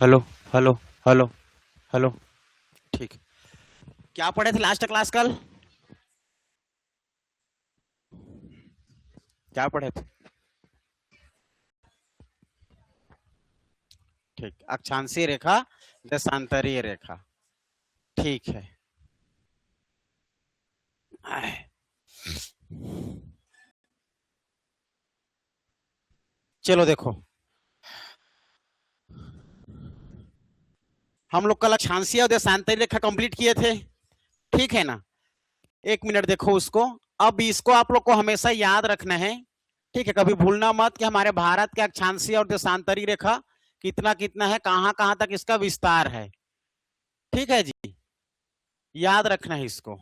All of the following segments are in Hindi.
Hello hello hello hello. ठीक। क्या पढ़े थे लास्ट क्लास कल? क्या पढ़े थे? ठीक, अक्षांशीय रेखा, देशांतरीय रेखा। ठीक है। चलो देखो, हम लोग कल अक्षांशीय और देशांतरीय रेखा कंप्लीट किए थे, ठीक है ना? एक मिनट देखो उसको। अब इसको आप लोग को हमेशा याद रखना है, ठीक है? कभी भूलना मत कि हमारे भारत के अक्षांशीय और देशांतरीय रेखा कितना कितना है, कहां कहां तक इसका विस्तार है। ठीक है जी, याद रखना है इसको।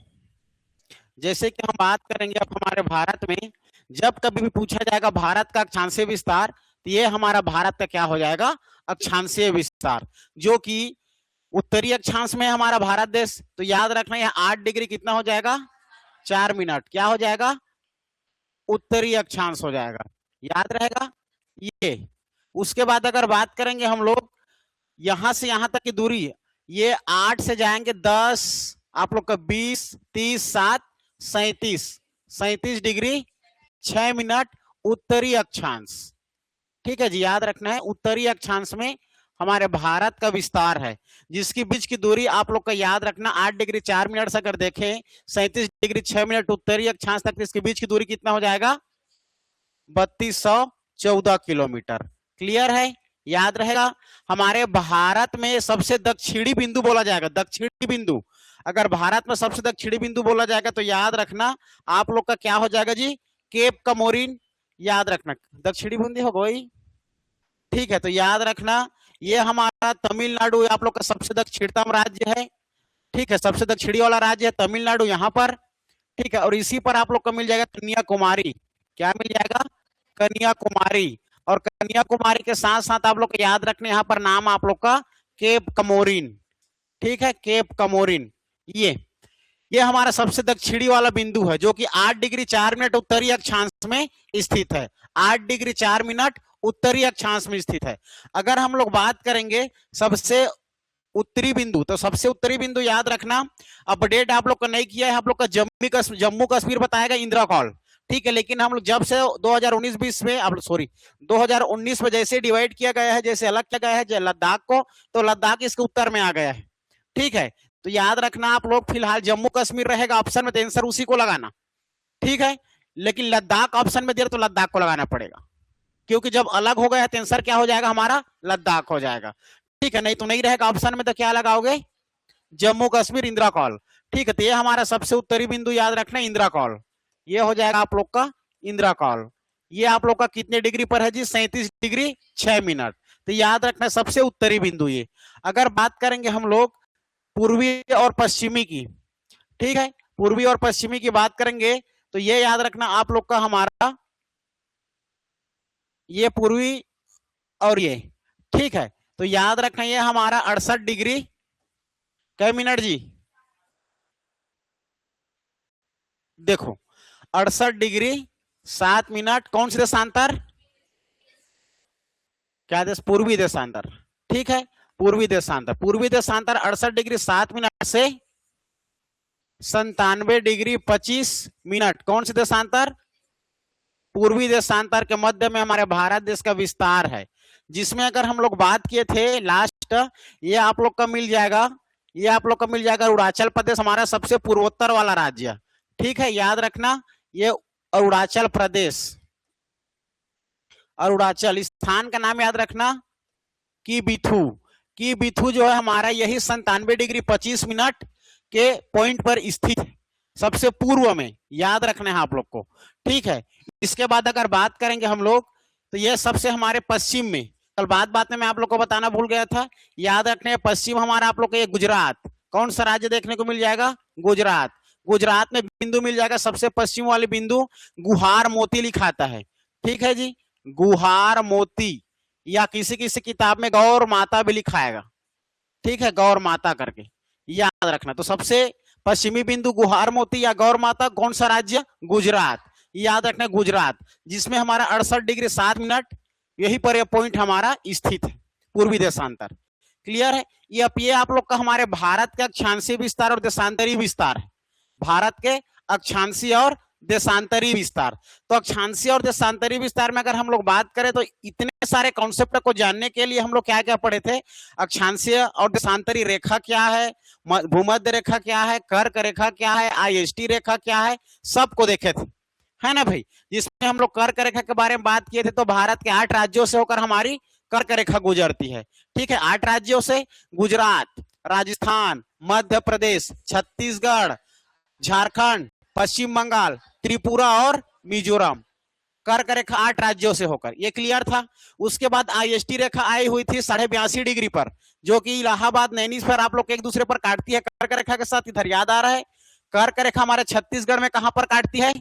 जैसे कि हम बात करेंगे अब हमारे भारत में, जब कभी भी पूछा जाएगा भारत का अक्षांशीय विस्तार, तो ये हमारा भारत का क्या हो जाएगा? अक्षांशीय विस्तार, जो कि उत्तरी अक्षांश में हमारा भारत देश। तो याद रखना, यह 8 डिग्री कितना हो जाएगा? 4 मिनट। क्या हो जाएगा? उत्तरी अक्षांश हो जाएगा। याद रहेगा ये। उसके बाद अगर बात करेंगे हम लोग, यहां से यहां तक की दूरी, ये 8 से जाएंगे 10, आप लोग का 20, 30, 7, 37, 37 डिग्री 6 मिनट उत्तरी अक्षांश। ठीक है जी, याद रखना है उत्तरी अक्षांश में हमारे भारत का विस्तार है, जिसकी बीच की दूरी आप लोग का याद रखना 8 डिग्री 4 मिनट से अगर देखें 37 डिग्री 6 मिनट उत्तरी अक्षांश तक, इसके बीच की दूरी कितना हो जाएगा? 3214 किलोमीटर। क्लियर है? याद रहेगा। हमारे भारत में सबसे दक्षिणी बिंदु बोला जाएगा, दक्षिणी बिंदु। अगर भारत में सबसे दक्षिणी बिंदु बोला जाएगा तो याद रखना आप लोग का क्या हो जाएगा जी? केप कमोरिन। याद रखना, दक्षिणी बिंदु हो गई। ठीक है, तो याद रखना ये हमारा तमिलनाडु आप लोग का सबसे दक्षिणतम राज्य है। ठीक है, सबसे दक्षिणी वाला राज्य है तमिलनाडु यहाँ पर। ठीक है, और इसी पर आप लोग को मिल जाएगा कन्याकुमारी। क्या मिल जाएगा? कन्याकुमारी। और कन्याकुमारी के साथ साथ आप लोग को याद रखने यहाँ पर नाम आप लोग का केप कमोरिन। ठीक है, केप कमोरिन। ये हमारा सबसे दक्षिणी वाला बिंदु है, जो कि 8 डिग्री 4 मिनट उत्तरी अक्षांश में स्थित है। 8 डिग्री 4 मिनट उत्तरी अक्षांश में स्थित है। अगर हम लोग बात करेंगे सबसे उत्तरी बिंदु, तो सबसे उत्तरी बिंदु याद रखना, अपडेट आप लोग का नहीं किया है, आप लोग का जम्मू कश्मीर बताएगा इंदिरा कॉल। ठीक है, लेकिन हम लोग जब से 2019-20 में, अब सॉरी 2019 में जैसे डिवाइड किया गया है, जैसे अलग किया गया है लद्दाख को, तो लद्दाख इसके उत्तर में आ गया है। ठीक है, तो याद रखना आप लोग, फिलहाल जम्मू कश्मीर रहेगा ऑप्शन में, तो आंसर उसी को लगाना। ठीक है, लेकिन लद्दाख ऑप्शन में दे तो लद्दाख को लगाना पड़ेगा, क्योंकि जब अलग हो गया तो आंसर क्या हो जाएगा हमारा? लद्दाख हो जाएगा। ठीक है, नहीं तो नहीं रहेगा ऑप्शन में, तो क्या लगाओगे? जम्मू कश्मीर इंदिरा कॉल। ठीक है, तो ये हमारा सबसे उत्तरी बिंदु याद रखना इंदिरा कॉल। ये हो जाएगा आप लोग का इंदिरा कॉल। ये आप लोग का कितने डिग्री पर है जी? 37 डिग्री 6 मिनट। तो याद रखना सबसे उत्तरी बिंदु ये। अगर बात करेंगे हम लोग पूर्वी और पश्चिमी की, ठीक है, पूर्वी और पश्चिमी की बात करेंगे तो ये याद रखना आप लोग का हमारा ये पूर्वी और ये। ठीक है, तो याद रखना ये हमारा 68 डिग्री कै मिनट जी? देखो 68 डिग्री 7 मिनट कौन से देशांतर? क्या देश? पूर्वी देशांतर। ठीक है, पूर्वी देशांतर। पूर्वी देशांतर 68 डिग्री 7 मिनट से 97 डिग्री 25 मिनट कौन से देशांतर? पूर्वी देशांतर के मध्य में हमारे भारत देश का विस्तार है, जिसमें अगर हम लोग बात किए थे लास्ट, ये आप लोग का मिल जाएगा, ये आप लोग का मिल जाएगा अरुणाचल प्रदेश, हमारा सबसे पूर्वोत्तर वाला राज्य। ठीक है, याद रखना ये अरुणाचल प्रदेश। अरुणाचल स्थान का नाम याद रखना की बिथू। की बिथू जो है हमारा यही 97 डिग्री 25 मिनट के पॉइंट पर स्थित है, सबसे पूर्व में। याद रखना है आप लोग को। ठीक है, इसके बाद अगर बात करेंगे हम लोग, तो ये सबसे हमारे पश्चिम में, कल बात में मैं आप लोग को बताना भूल गया था, याद रखने पश्चिम हमारा आप लोग को ये गुजरात। कौन सा राज्य देखने को मिल जाएगा? गुजरात। गुजरात में बिंदु मिल जाएगा सबसे पश्चिम वाले बिंदु, गुहार मोती लिखाता है। ठीक है जी, गुहार मोती, या किसी किसी किताब में गौर माता भी लिखाएगा। ठीक है, गौर माता करके याद रखना। तो सबसे पश्चिमी बिंदु गुहार मोती या गौर माता, कौन सा राज्य? गुजरात। याद रखना गुजरात, जिसमें हमारा 68 डिग्री 7 मिनट, यही पर यह पॉइंट हमारा स्थित है, पूर्वी देशांतर। क्लियर है। ये आप लोग का हमारे भारत का अक्षांशीय विस्तार और देशांतरी विस्तार है। भारत के अक्षांशीय और देशांतरी विस्तार। तो अक्षांशीय और देशांतरी विस्तार में अगर हम लोग बात करें तो इतने सारे कॉन्सेप्ट को जानने के लिए हम लोग क्या क्या पढ़े थे। अक्षांशीय और देशांतरी रेखा क्या है, भूमध्य रेखा क्या है, कर्क रेखा क्या है, आईएसटी रेखा क्या है, सबको देखे थे, है ना भाई। जिसमें हम लोग कर्क रेखा के बारे में बात किए थे, तो भारत के 8 राज्यों से होकर हमारी कर्क रेखा गुजरती है। ठीक है, 8 राज्यों से, गुजरात, राजस्थान, मध्य प्रदेश, छत्तीसगढ़, झारखंड, पश्चिम बंगाल, त्रिपुरा और मिजोरम, कर्क रेखा 8 राज्यों से होकर, ये क्लियर था। उसके बाद आईएसटी रेखा आई हुई थी 82.5 डिग्री पर, जो कि इलाहाबाद नैनी पर आप लोग एक दूसरे पर काटती है कर्क रेखा के साथ। इधर याद आ रहा है, कर्क रेखा हमारे छत्तीसगढ़ में कहां पर काटती है,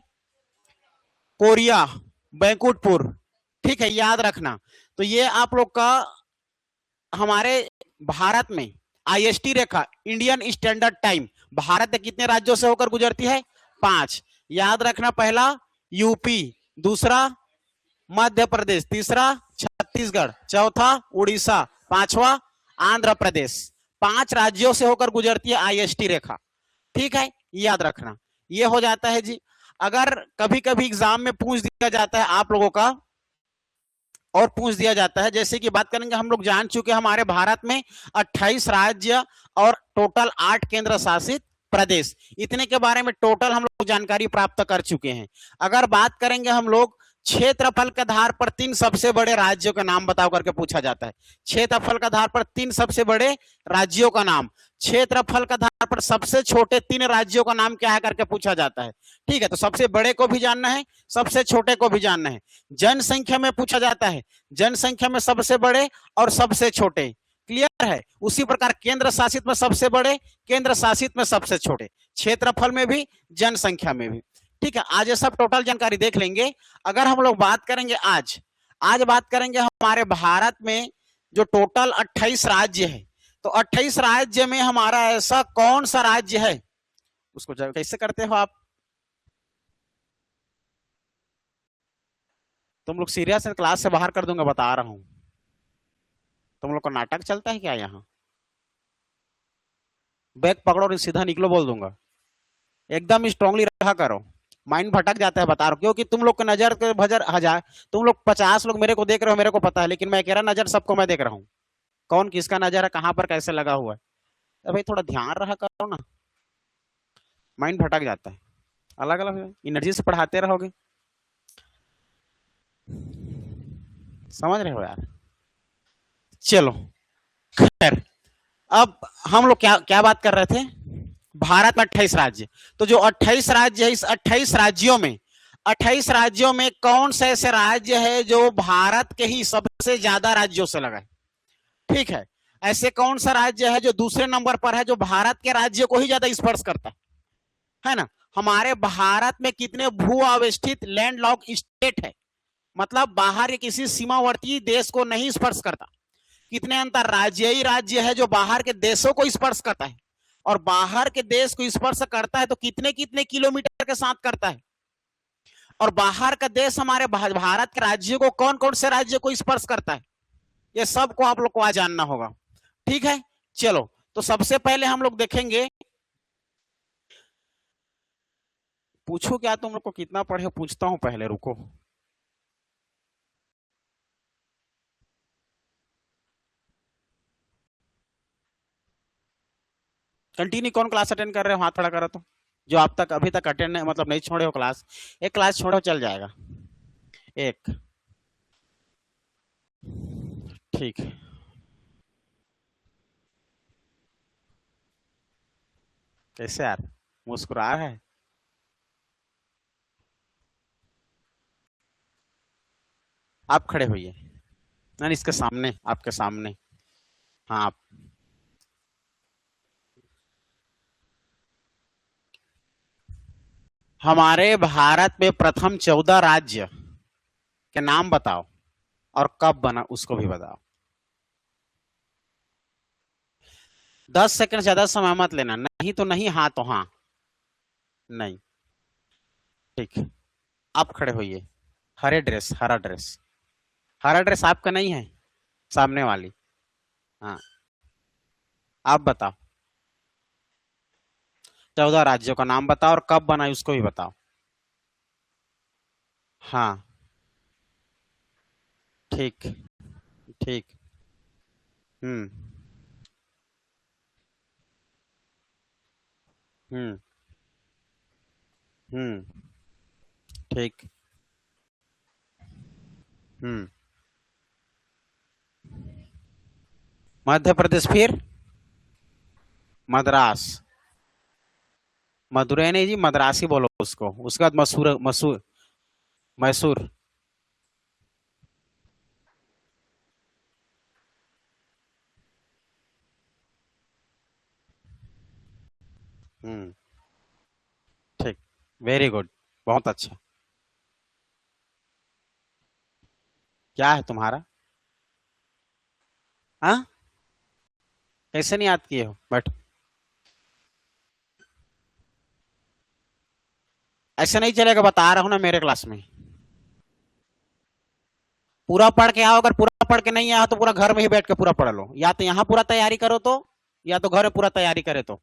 कोरिया, बैंकुटपुर। ठीक है, याद रखना। तो ये आप लोग का हमारे भारत में आईएसटी रेखा, इंडियन स्टैंडर्ड टाइम, भारत के कितने राज्यों से होकर गुजरती है, 5। याद रखना, पहला यूपी, दूसरा मध्य प्रदेश, तीसरा छत्तीसगढ़, चौथा उड़ीसा, पांचवा आंध्र प्रदेश। 5 राज्यों से होकर गुजरती है आईएसटी रेखा। ठीक है, याद रखना। ये हो जाता है जी। अगर कभी कभी एग्जाम में पूछ दिया जाता है आप लोगों का, और पूछ दिया जाता है, जैसे कि बात करेंगे, हम लोग जान चुके हमारे भारत में 28 राज्य और टोटल 8 केंद्र शासित प्रदेश, इतने के बारे में टोटल हम लोग जानकारी प्राप्त कर चुके हैं। अगर बात करेंगे हम लोग क्षेत्रफल के आधार पर 3 सबसे बड़े राज्यों का नाम बताओ करके पूछा जाता है। क्षेत्रफल के आधार पर 3 सबसे बड़े राज्यों का नाम, क्षेत्रफल के आधार पर सबसे छोटे 3 राज्यों का नाम क्या है करके पूछा जाता है। ठीक है, तो सबसे बड़े को भी जानना है, सबसे छोटे को भी जानना है। जनसंख्या में पूछा जाता है, जनसंख्या में सबसे बड़े और सबसे छोटे, क्लियर है। उसी प्रकार केंद्र शासित में सबसे बड़े, केंद्र शासित में सबसे छोटे, क्षेत्रफल में भी, जनसंख्या में भी। ठीक है, आज ये सब टोटल जानकारी देख लेंगे। अगर हम लोग बात करेंगे आज बात करेंगे हमारे भारत में जो टोटल 28 राज्य है, तो 28 राज्य में हमारा ऐसा कौन सा राज्य है, उसको कैसे करते हो आप, तुम लोग सीरियस है, क्लास से बाहर कर दूंगा, बता रहा हूं। तुम लोग का नाटक चलता है क्या यहाँ, बैग पकड़ो और सीधा निकलो बोल दूंगा। एकदम स्ट्रांगली रखा करो, माइंड भटक जाता है, बता रहा हूं, क्योंकि तुम लोग के नजर के भजर हजार, तुम लोग 50 लोग मेरे को देख रहे हो, मेरे को पता है, लेकिन मैं कह रहा नजर सबको मैं देख रहा हूँ, कौन किसका नजर है, कहां पर कैसे लगा हुआ है। तो भाई थोड़ा ध्यान रखा करो ना, माइंड भटक जाता है। अलग अलग एनर्जी से पढ़ाते रहोगे, समझ रहे हो यार। चलो खैर, अब हम लोग क्या क्या बात कर रहे थे, भारत में 28 राज्य। तो जो 28 राज्य है, इस 28 राज्यों में कौन से ऐसे राज्य है जो भारत के ही सबसे ज्यादा राज्यों से लगा है। ठीक है, ऐसे कौन सा राज्य है जो दूसरे नंबर पर है, जो भारत के राज्य को ही ज्यादा स्पर्श करता है ना। हमारे भारत में कितने भू अवस्थित लैंडलॉक स्टेट है, मतलब बाहर किसी सीमावर्ती देश को नहीं स्पर्श करता। कितने अंतरराज्यीय राज्य है जो बाहर के देशों को स्पर्श करता है, और बाहर के देश को स्पर्श करता है तो कितने कितने किलोमीटर के साथ करता है। और बाहर का देश हमारे भारत के राज्यों को, कौन कौन से राज्य को स्पर्श करता है, ये सब को आप लोग को आज जानना होगा। ठीक है, चलो तो सबसे पहले हम लोग देखेंगे, पूछो क्या तुम लोग को कितना पढ़े, पूछता हूं पहले, रुको। कंटिन्यू कौन क्लास अटेंड कर रहे हो, हाथ खड़ा करो तो, जो आप तक अभी तक अटेंड मतलब नहीं छोड़े हो क्लास, एक क्लास छोड़ो चल जाएगा, एक। ठीक है, कैसे यार मुस्कुरा है, आप खड़े होइए, नहीं इसके सामने, आपके सामने, हाँ आप। हमारे भारत में प्रथम 14 राज्य के नाम बताओ, और कब बना उसको भी बताओ। 10 सेकंड ज्यादा समय मत लेना, नहीं तो नहीं, हाँ तो हाँ, नहीं। ठीक, आप खड़े होइए, हरे ड्रेस, हरा ड्रेस, हरा ड्रेस आपका नहीं है, सामने वाली, हाँ आप बताओ, 14 राज्यों का नाम बताओ और कब बनाई उसको भी बताओ। हाँ, ठीक। ठीक। हम्म। हम्म। हम्म। ठीक। हम्म। मध्य प्रदेश, फिर मद्रास। मदुरै नहीं जी, मद्रासी बोलो उसको, उसके बाद मसूर, मसूर, मैसूर। हम्म। ठीक। Very good. बहुत अच्छा। क्या है तुम्हारा? हाँ, कैसे नहीं याद किए हो? बट ऐसे नहीं चलेगा, बता रहा हूं ना, मेरे क्लास में पूरा पढ़ के आओ। अगर पूरा पढ़ के नहीं आया तो पूरा घर में ही बैठ के पूरा पढ़ लो, या तो यहाँ पूरा तैयारी करो तो, या तो घर में पूरा तैयारी करे तो।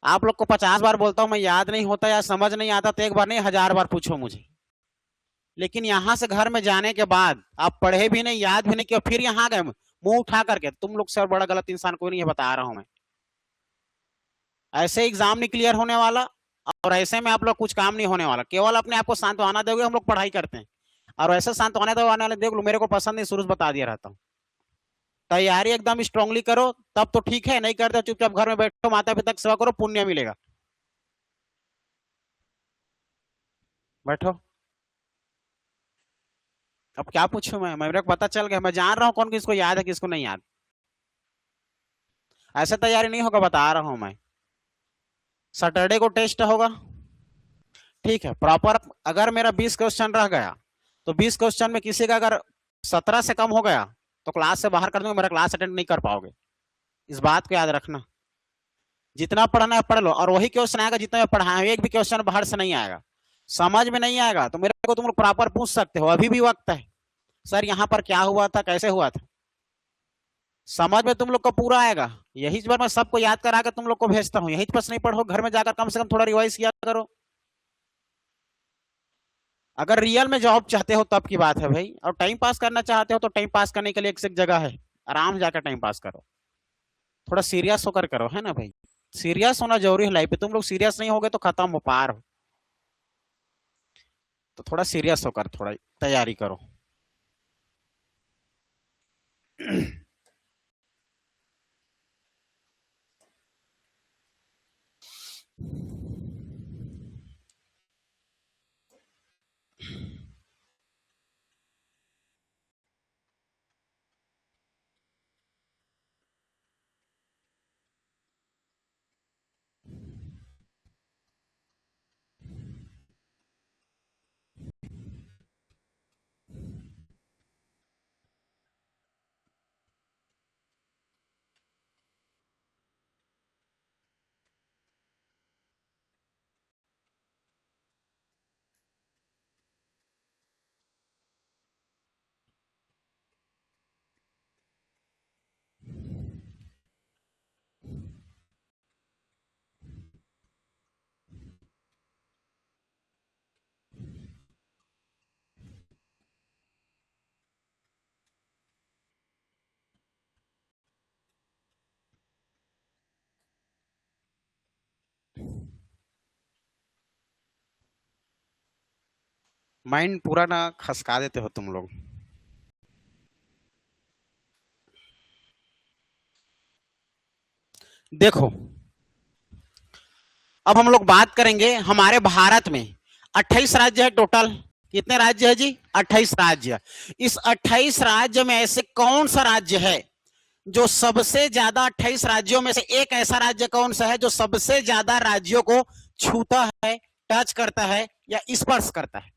आप लोग को 50 बार बोलता हूँ मैं, याद नहीं होता या समझ नहीं आता तो एक बार नहीं 1000 बार पूछो मुझे। लेकिन यहां से घर में जाने के बाद आप पढ़े भी नहीं, याद भी नहीं किया, फिर यहाँ गए मुंह उठा करके, तुम लोग से और बड़ा गलत इंसान कोई नहीं है, बता रहा हूं मैं। ऐसे एग्जाम नहीं क्लियर होने वाला, और ऐसे में आप लोग कुछ काम नहीं होने वाला। केवल अपने आप को सांत्वना दोगे, हम लोग पढ़ाई करते हैं, और ऐसे सांत्वना दवाने वाले देख लो, मेरे को पसंद नहीं, शुरू से बता दिया रहता हूँ। तैयारी एकदम स्ट्रांगली करो, तब तो ठीक है, नहीं करते चुपचाप घर में बैठो, माता पिता की सेवा करो, पुण्य मिलेगा। बैठो। अब क्या पूछूं मैं? मेरे को पता चल गया, मैं जान रहा हूँ कौन किसको याद है किसको नहीं याद। ऐसे तैयारी नहीं होगा, बता रहा हूं मैं। सैटरडे को टेस्ट होगा, ठीक है, प्रॉपर। अगर मेरा 20 क्वेश्चन रह गया, तो 20 क्वेश्चन में किसी का अगर 17 से कम हो गया तो क्लास से बाहर कर दूंगा, मेरा क्लास अटेंड नहीं कर पाओगे। इस बात को याद रखना। जितना पढ़ना है पढ़ लो, और वही क्वेश्चन आएगा जितना मैं पढ़ाया, एक भी क्वेश्चन बाहर से नहीं आएगा। समझ में नहीं आएगा तो मेरे को तुम लोग प्रॉपर पूछ सकते हो, अभी भी वक्त है। सर यहाँ पर क्या हुआ था, कैसे हुआ था, समझ में तुम लोग को पूरा आएगा। यही बार मैं सबको याद करा के तुम लोग को भेजता हूँ, यही बस नहीं पढ़ो, घर में जाकर कम से कम थोड़ा रिवाइज किया करो। अगर रियल में जॉब चाहते हो तब की बात है भाई, और टाइम पास करना चाहते हो तो टाइम पास करने के लिए एक से एक जगह है, आराम जाकर टाइम पास करो। थोड़ा सीरियस होकर करो, है ना भाई? सीरियस होना जरूरी है लाइफ पे, तुम लोग सीरियस नहीं होगे तो खत्म हो, पार हो। तो थोड़ा सीरियस होकर थोड़ा तैयारी करो। माइंड पूरा ना खसका देते हो तुम लोग। देखो, अब हम लोग बात करेंगे हमारे भारत में 28 राज्य है टोटल। कितने राज्य है जी? 28 राज्य। इस 28 राज्य में ऐसे कौन सा राज्य है जो सबसे ज्यादा, 28 राज्यों में से एक ऐसा राज्य कौन सा है जो सबसे ज्यादा राज्यों को छूता है, टच करता है या स्पर्श करता है?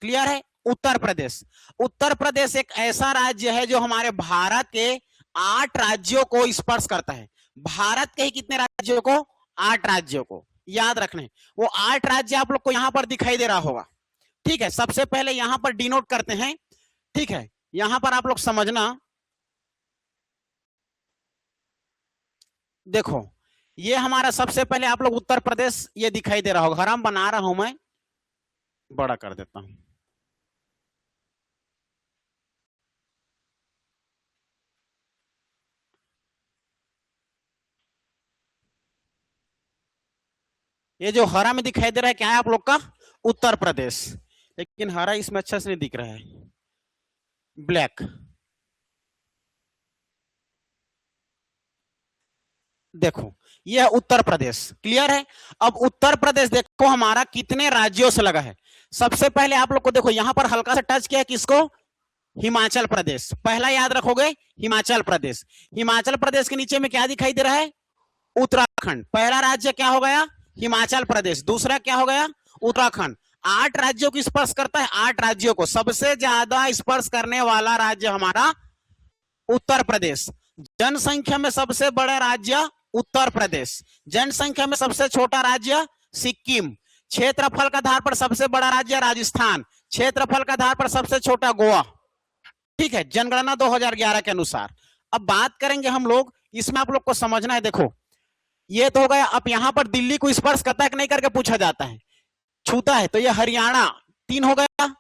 क्लियर है? उत्तर प्रदेश। उत्तर प्रदेश एक ऐसा राज्य है जो हमारे भारत के 8 राज्यों को स्पर्श करता है। भारत के ही कितने राज्यों को? 8 राज्यों को याद रखने। वो 8 राज्य आप लोग को यहां पर दिखाई दे रहा होगा, ठीक है। सबसे पहले यहां पर डिनोट करते हैं, ठीक है। यहां पर आप लोग समझना, देखो ये हमारा सबसे पहले आप लोग उत्तर प्रदेश ये दिखाई दे रहा होगा, हराम बना रहा हूं मैं, बड़ा कर देता हूं। ये जो हरा में दिखाई दे रहा है क्या है आप लोग का? उत्तर प्रदेश। लेकिन हरा इसमें अच्छा से नहीं दिख रहा है, ब्लैक। देखो यह उत्तर प्रदेश, क्लियर है। अब उत्तर प्रदेश देखो हमारा कितने राज्यों से लगा है। सबसे पहले आप लोग को देखो यहां पर हल्का सा टच किया किसको? हिमाचल प्रदेश। पहला याद रखोगे हिमाचल प्रदेश। हिमाचल प्रदेश के नीचे में क्या दिखाई दे रहा है? उत्तराखंड। पहला राज्य क्या हो गया? हिमाचल प्रदेश। दूसरा क्या हो गया? उत्तराखंड। 8 राज्यों को स्पर्श करता है, 8 राज्यों को। सबसे ज्यादा स्पर्श करने वाला राज्य हमारा उत्तर प्रदेश। जनसंख्या में सबसे बड़ा राज्य उत्तर प्रदेश, जनसंख्या में सबसे छोटा राज्य सिक्किम, क्षेत्रफल का आधार पर सबसे बड़ा राज्य राजस्थान, क्षेत्रफल का आधार पर सबसे छोटा गोवा। ठीक है, जनगणना 2011 के अनुसार। अब बात करेंगे हम लोग, इसमें आप लोग को समझना है। देखो ये तो हो गया। अब यहां पर दिल्ली को स्पर्श करता है कि नहीं करके पूछा जाता है, छूता है तो ये हरियाणा 3 हो गया।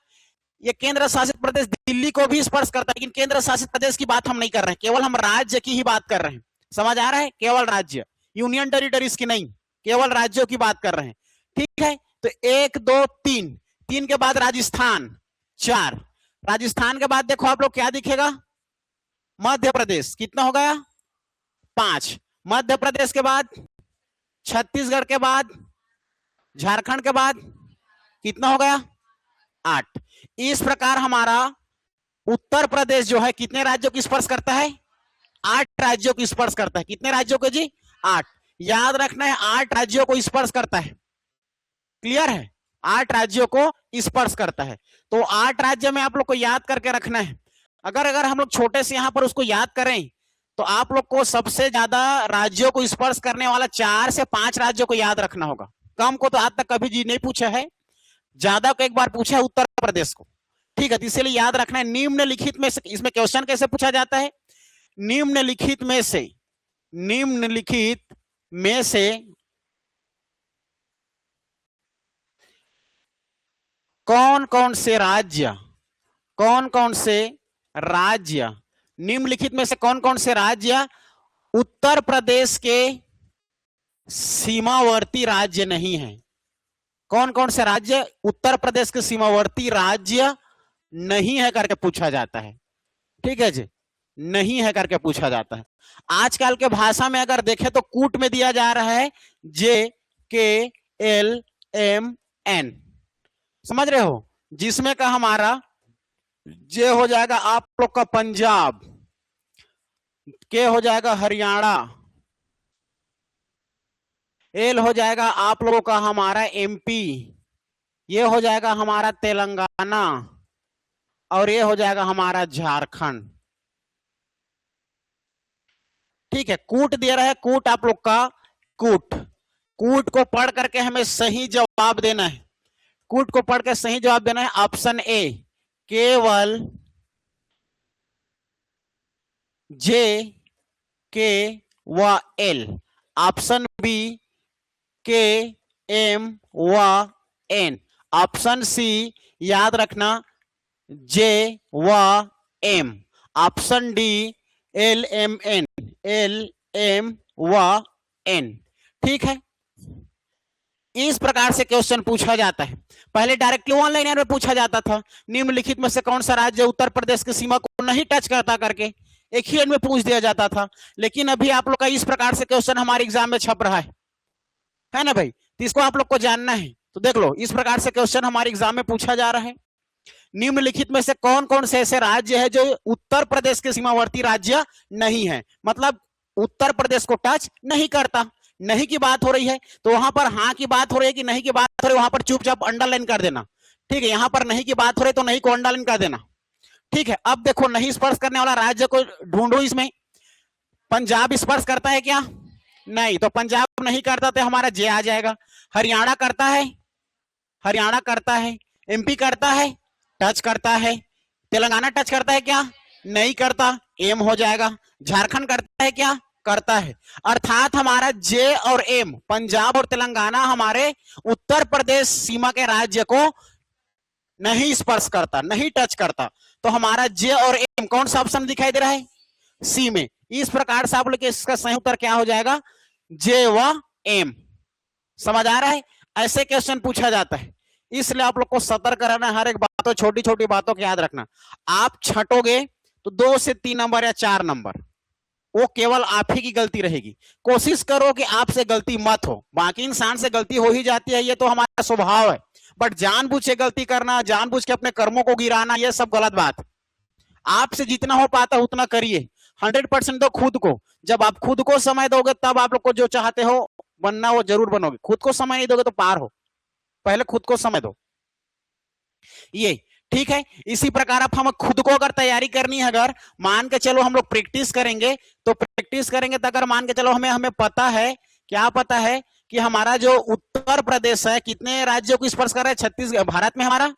ये केंद्र शासित प्रदेश दिल्ली को भी स्पर्श करता है, लेकिन केंद्र शासित प्रदेश की बात हम नहीं कर रहे हैं, केवल हम राज्य की ही बात कर रहे हैं। समझ आ रहा है? केवल राज्य, यूनियन टेरिटरीज की नहीं, केवल राज्यों की बात कर रहे हैं। ठीक है, तो 1 2 3, 3 के बाद राजस्थान 4, राजस्थान के बाद देखो आप लोग क्या दिखेगा? मध्य प्रदेश। कितना हो गया? 5। मध्य प्रदेश के बाद छत्तीसगढ़ के बाद झारखंड के बाद कितना हो गया? 8। इस प्रकार हमारा उत्तर प्रदेश जो है कितने राज्यों की स्पर्श करता है? 8 राज्यों की स्पर्श करता है। कितने राज्यों को जी? 8। याद रखना है 8 राज्यों को स्पर्श करता है, क्लियर है? 8 राज्यों को स्पर्श करता है। तो 8 राज्य में आप लोग को याद करके रखना है। अगर हम लोग छोटे से यहां पर उसको याद करें तो आप लोग को सबसे ज्यादा राज्यों को स्पर्श करने वाला 4 से 5 राज्यों को याद रखना होगा। कम को तो आज तक कभी जी नहीं पूछा है, ज्यादा को एक बार पूछा है उत्तर प्रदेश को। ठीक है, तो इसलिए याद रखना है। निम्नलिखित में से, इसमें क्वेश्चन कैसे पूछा जाता है? निम्नलिखित में से कौन कौन से राज्य निम्नलिखित में से कौन कौन से राज्य उत्तर प्रदेश के सीमावर्ती राज्य नहीं है? कौन कौन से राज्य उत्तर प्रदेश के सीमावर्ती राज्य नहीं है करके पूछा जाता है। ठीक है जी, नहीं है करके पूछा जाता है। आजकल के भाषा में अगर देखें तो कूट में दिया जा रहा है JKLMN, समझ रहे हो? जिसमें का हमारा जे हो जाएगा आप लोग का पंजाब, के हो जाएगा हरियाणा, एल हो जाएगा आप लोगों का हमारा MP, ये हो जाएगा हमारा तेलंगाना, और ये हो जाएगा हमारा झारखंड। ठीक है, कूट दे रहा है, कूट आप लोग का कूट को पढ़ करके हमें सही जवाब देना है। कूट को पढ़ के सही जवाब देना है। ऑप्शन ए केवल JK व L, ऑप्शन बी KM व N, ऑप्शन सी याद रखना J व M, option D LMN LM व N। ठीक है, इस प्रकार से क्वेश्चन पूछा जाता है। पहले डायरेक्टली 1 लाइनर में पूछा जाता था, निम्नलिखित में से कौन सा राज्य उत्तर प्रदेश की सीमा को नहीं टच करता करके एक ही लाइन में पूछ दिया जाता था। लेकिन अभी आप लोग का इस प्रकार से क्वेश्चन हमारे एग्जाम में छप रहा है ना भाई? तो इसको आप लोग को जानना है। तो देख लो, इस प्रकार से क्वेश्चन हमारे एग्जाम में पूछा जा रहा है। निम्नलिखित में से कौन कौन से ऐसे राज्य है जो उत्तर प्रदेश के सीमावर्ती राज्य नहीं है, मतलब उत्तर प्रदेश को टच नहीं करता। नहीं की बात हो रही है तो वहां पर हाँ की बात हो रही है कि नहीं की बात हो रही है, वहां पर चुपचाप अंडरलाइन कर देना। ठीक है, यहां पर नहीं की बात हो रही है तो नहीं को अंडरलाइन कर देना। ठीक है, अब देखो नहीं स्पर्श करने वाला राज्य को ढूंढो। इसमें पंजाब स्पर्श करता है क्या? नहीं, तो पंजाब नहीं करता तो हमारा जे आ जाएगा। हरियाणा करता है, MP करता है, टच करता है। तेलंगाना टच करता है क्या? नहीं करता, एम हो जाएगा। झारखंड करता है क्या? करता है। अर्थात हमारा जे और एम, पंजाब और तेलंगाना हमारे उत्तर प्रदेश सीमा के राज्य को नहीं स्पर्श करता, नहीं टच करता। तो हमारा जे और एम कौन सा ऑप्शन दिखाई दे रहा है? सी में। इस प्रकार से आप लोग इसका सही उत्तर क्या हो जाएगा? जे व एम। समझ आ रहा है? ऐसे क्वेश्चन पूछा जाता है, इसलिए आप लोग को सतर्क रहना, हर एक बातों, छोटी छोटी बातों को याद रखना। आप छटोगे तो 2 से 3 नंबर या 4 नंबर वो केवल आप ही की गलती रहेगी। कोशिश करो कि आपसे गलती मत हो, बाकी इंसान से गलती हो ही जाती है, ये तो हमारा स्वभाव है। बट जानबूझ के गलती करना, जानबूझ के अपने कर्मों को गिराना, ये सब गलत बात है। आपसे जितना हो पाता है उतना करिए, 100% दो खुद को। जब आप खुद को समय दोगे तब आप लोग को जो चाहते हो बनना वो जरूर बनोगे। खुद को समय नहीं दोगे तो पार हो, पहले खुद को समय दो। ये ठीक है। इसी प्रकार आप हम खुद को अगर तैयारी करनी है, अगर मान के चलो हम लोग प्रैक्टिस करेंगे, तो अगर मान के चलो हमें पता है, क्या पता है कि हमारा जो उत्तर प्रदेश है कितने राज्यों को स्पर्श कर रहा है? 36। भारत में हमारा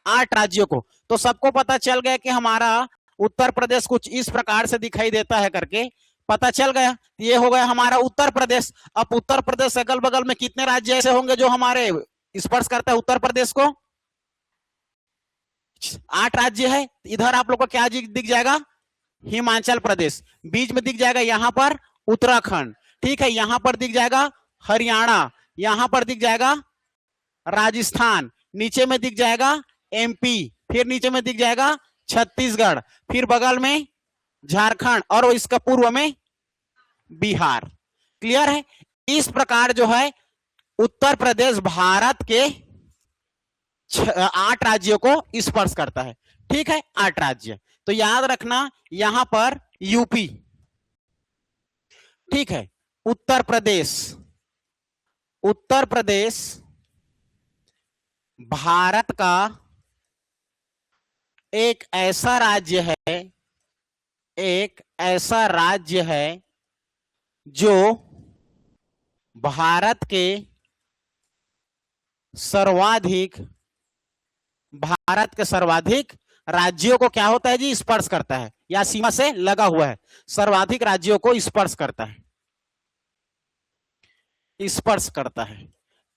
8 राज्यों को। तो सबको पता चल गया कि हमारा उत्तर प्रदेश कुछ इस प्रकार से दिखाई देता है करके पता चल गया। ये हो गया हमारा उत्तर प्रदेश। अब उत्तर प्रदेश अगल बगल में कितने राज्य ऐसे होंगे जो हमारे स्पर्श करता है उत्तर प्रदेश को? 8 राज्य है। इधर आप लोग को क्या दिख जाएगा? हिमाचल प्रदेश। बीच में दिख जाएगा यहां पर उत्तराखंड, ठीक है। यहां पर दिख जाएगा हरियाणा, यहां पर दिख जाएगा राजस्थान, नीचे में दिख जाएगा एमपी, फिर नीचे में दिख जाएगा छत्तीसगढ़, फिर बगल में झारखंड और इसका पूर्व में बिहार। क्लियर है? इस प्रकार जो है उत्तर प्रदेश भारत के 8 राज्यों को स्पर्श करता है, ठीक है। 8 राज्य। तो याद रखना यहां पर यूपी, ठीक है। उत्तर प्रदेश भारत का एक ऐसा राज्य है जो भारत के सर्वाधिक राज्यों को क्या होता है जी? स्पर्श करता है, या सीमा से लगा हुआ है। सर्वाधिक राज्यों को स्पर्श करता है,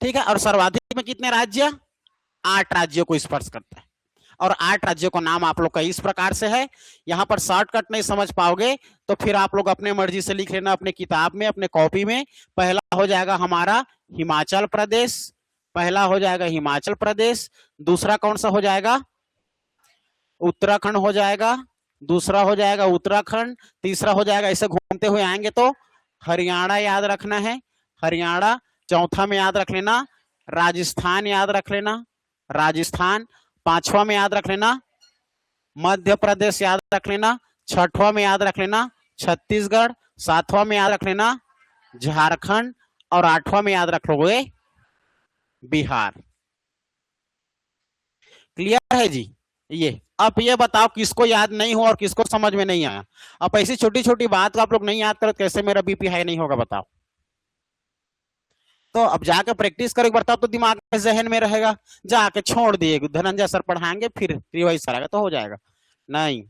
ठीक है। और सर्वाधिक में कितने राज्य? 8 राज्यों को स्पर्श करता है। और 8 राज्यों का नाम आप लोग का इस प्रकार से है। यहां पर शॉर्टकट नहीं समझ पाओगे तो फिर आप लोग अपने मर्जी से लिख लेना अपने किताब में, अपने कॉपी में। पहला हो जाएगा हमारा हिमाचल प्रदेश, दूसरा कौन सा हो जाएगा? उत्तराखंड हो जाएगा, दूसरा हो जाएगा उत्तराखंड, तीसरा हो जाएगा, ऐसे घूमते हुए आएंगे तो हरियाणा याद रखना है, हरियाणा। चौथा में याद रख लेना राजस्थान, याद रख लेना राजस्थान। 5वां में याद रख लेना मध्य प्रदेश, याद रख लेना। 6वां में याद रख लेना छत्तीसगढ़। 7वां में याद रख लेना झारखंड। और 8वां में याद रख लोगे बिहार। क्लियर है जी? ये अब ये बताओ किसको याद नहीं हुआ और किसको समझ में नहीं आया? अब ऐसी छोटी छोटी बात को आप लोग नहीं याद करो, कैसे मेरा बीपी हाई नहीं होगा बताओ? तो अब जाके प्रैक्टिस करो, बताओ तो दिमाग में जहन में रहेगा। जाके छोड़ दिए धनंजय सर पढ़ाएंगे फिर रिवाइज कराएगा तो हो जाएगा, नहीं।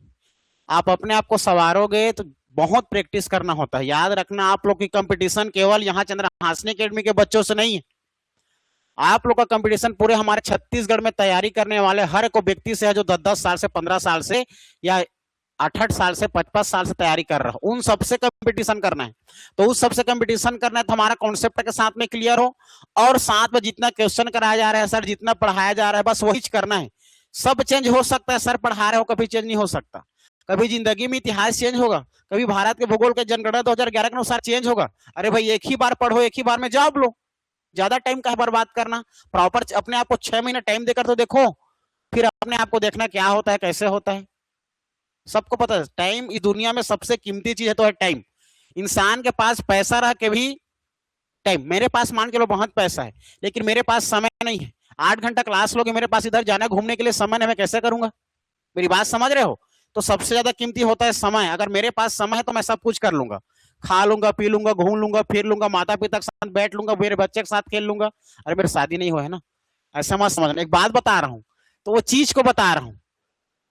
आप अपने आप को सवारोगे तो बहुत प्रैक्टिस करना होता है। याद रखना आप लोग की कंपटीशन केवल यहाँ चंद्रहासिनी एकेडमी के बच्चों से नहीं है, आप लोग का कंपटीशन पूरे हमारे छत्तीसगढ़ में तैयारी करने वाले हर एक व्यक्ति से है जो 10-10 साल से, 15 साल से या 8-8 साल से, 55 साल से तैयारी कर रहा हो। उन सबसे कंपटीशन करना है। तो उस सबसे कंपटीशन करना है तो हमारा कॉन्सेप्ट के साथ में क्लियर हो, और साथ में जितना क्वेश्चन कराया जा रहा है सर, जितना पढ़ाया जा रहा है बस वही करना है। सब चेंज हो सकता है, सर पढ़ा रहे हो कभी चेंज नहीं हो सकता। कभी जिंदगी में इतिहास चेंज होगा, कभी भारत के भूगोल के जनगणना 2011 के अनुसार चेंज होगा। अरे भाई एक ही बार पढ़ो, एक ही बार में जॉब लो, ज्यादा टाइम का बर्बाद करना। प्रॉपर अपने आप को 6 महीने टाइम देकर तो देखो, फिर अपने आप को देखना क्या होता है, कैसे होता है। सबको पता है टाइम इस दुनिया में सबसे कीमती चीज है तो है टाइम। इंसान के पास पैसा रह के भी टाइम, मेरे पास मान के लो बहुत पैसा है लेकिन मेरे पास समय नहीं है। 8 घंटा क्लास लोगे, मेरे पास इधर जाना घूमने के लिए समय नहीं, मैं कैसे करूंगा? मेरी बात समझ रहे हो? तो सबसे ज्यादा कीमती होता है समय। अगर मेरे पास समय है तो मैं सब कुछ कर लूंगा, खा लूंगा, पी लूंगा, घूम लूंगा, फिर लूंगा, माता पिता के साथ बैठ लूंगा, मेरे बच्चे के साथ खेल लूंगा। अरे मेरी शादी नहीं हुआ है ना, ऐसा मत समझना। एक बात बता रहा हूँ तो वो चीज को बता रहा हूँ।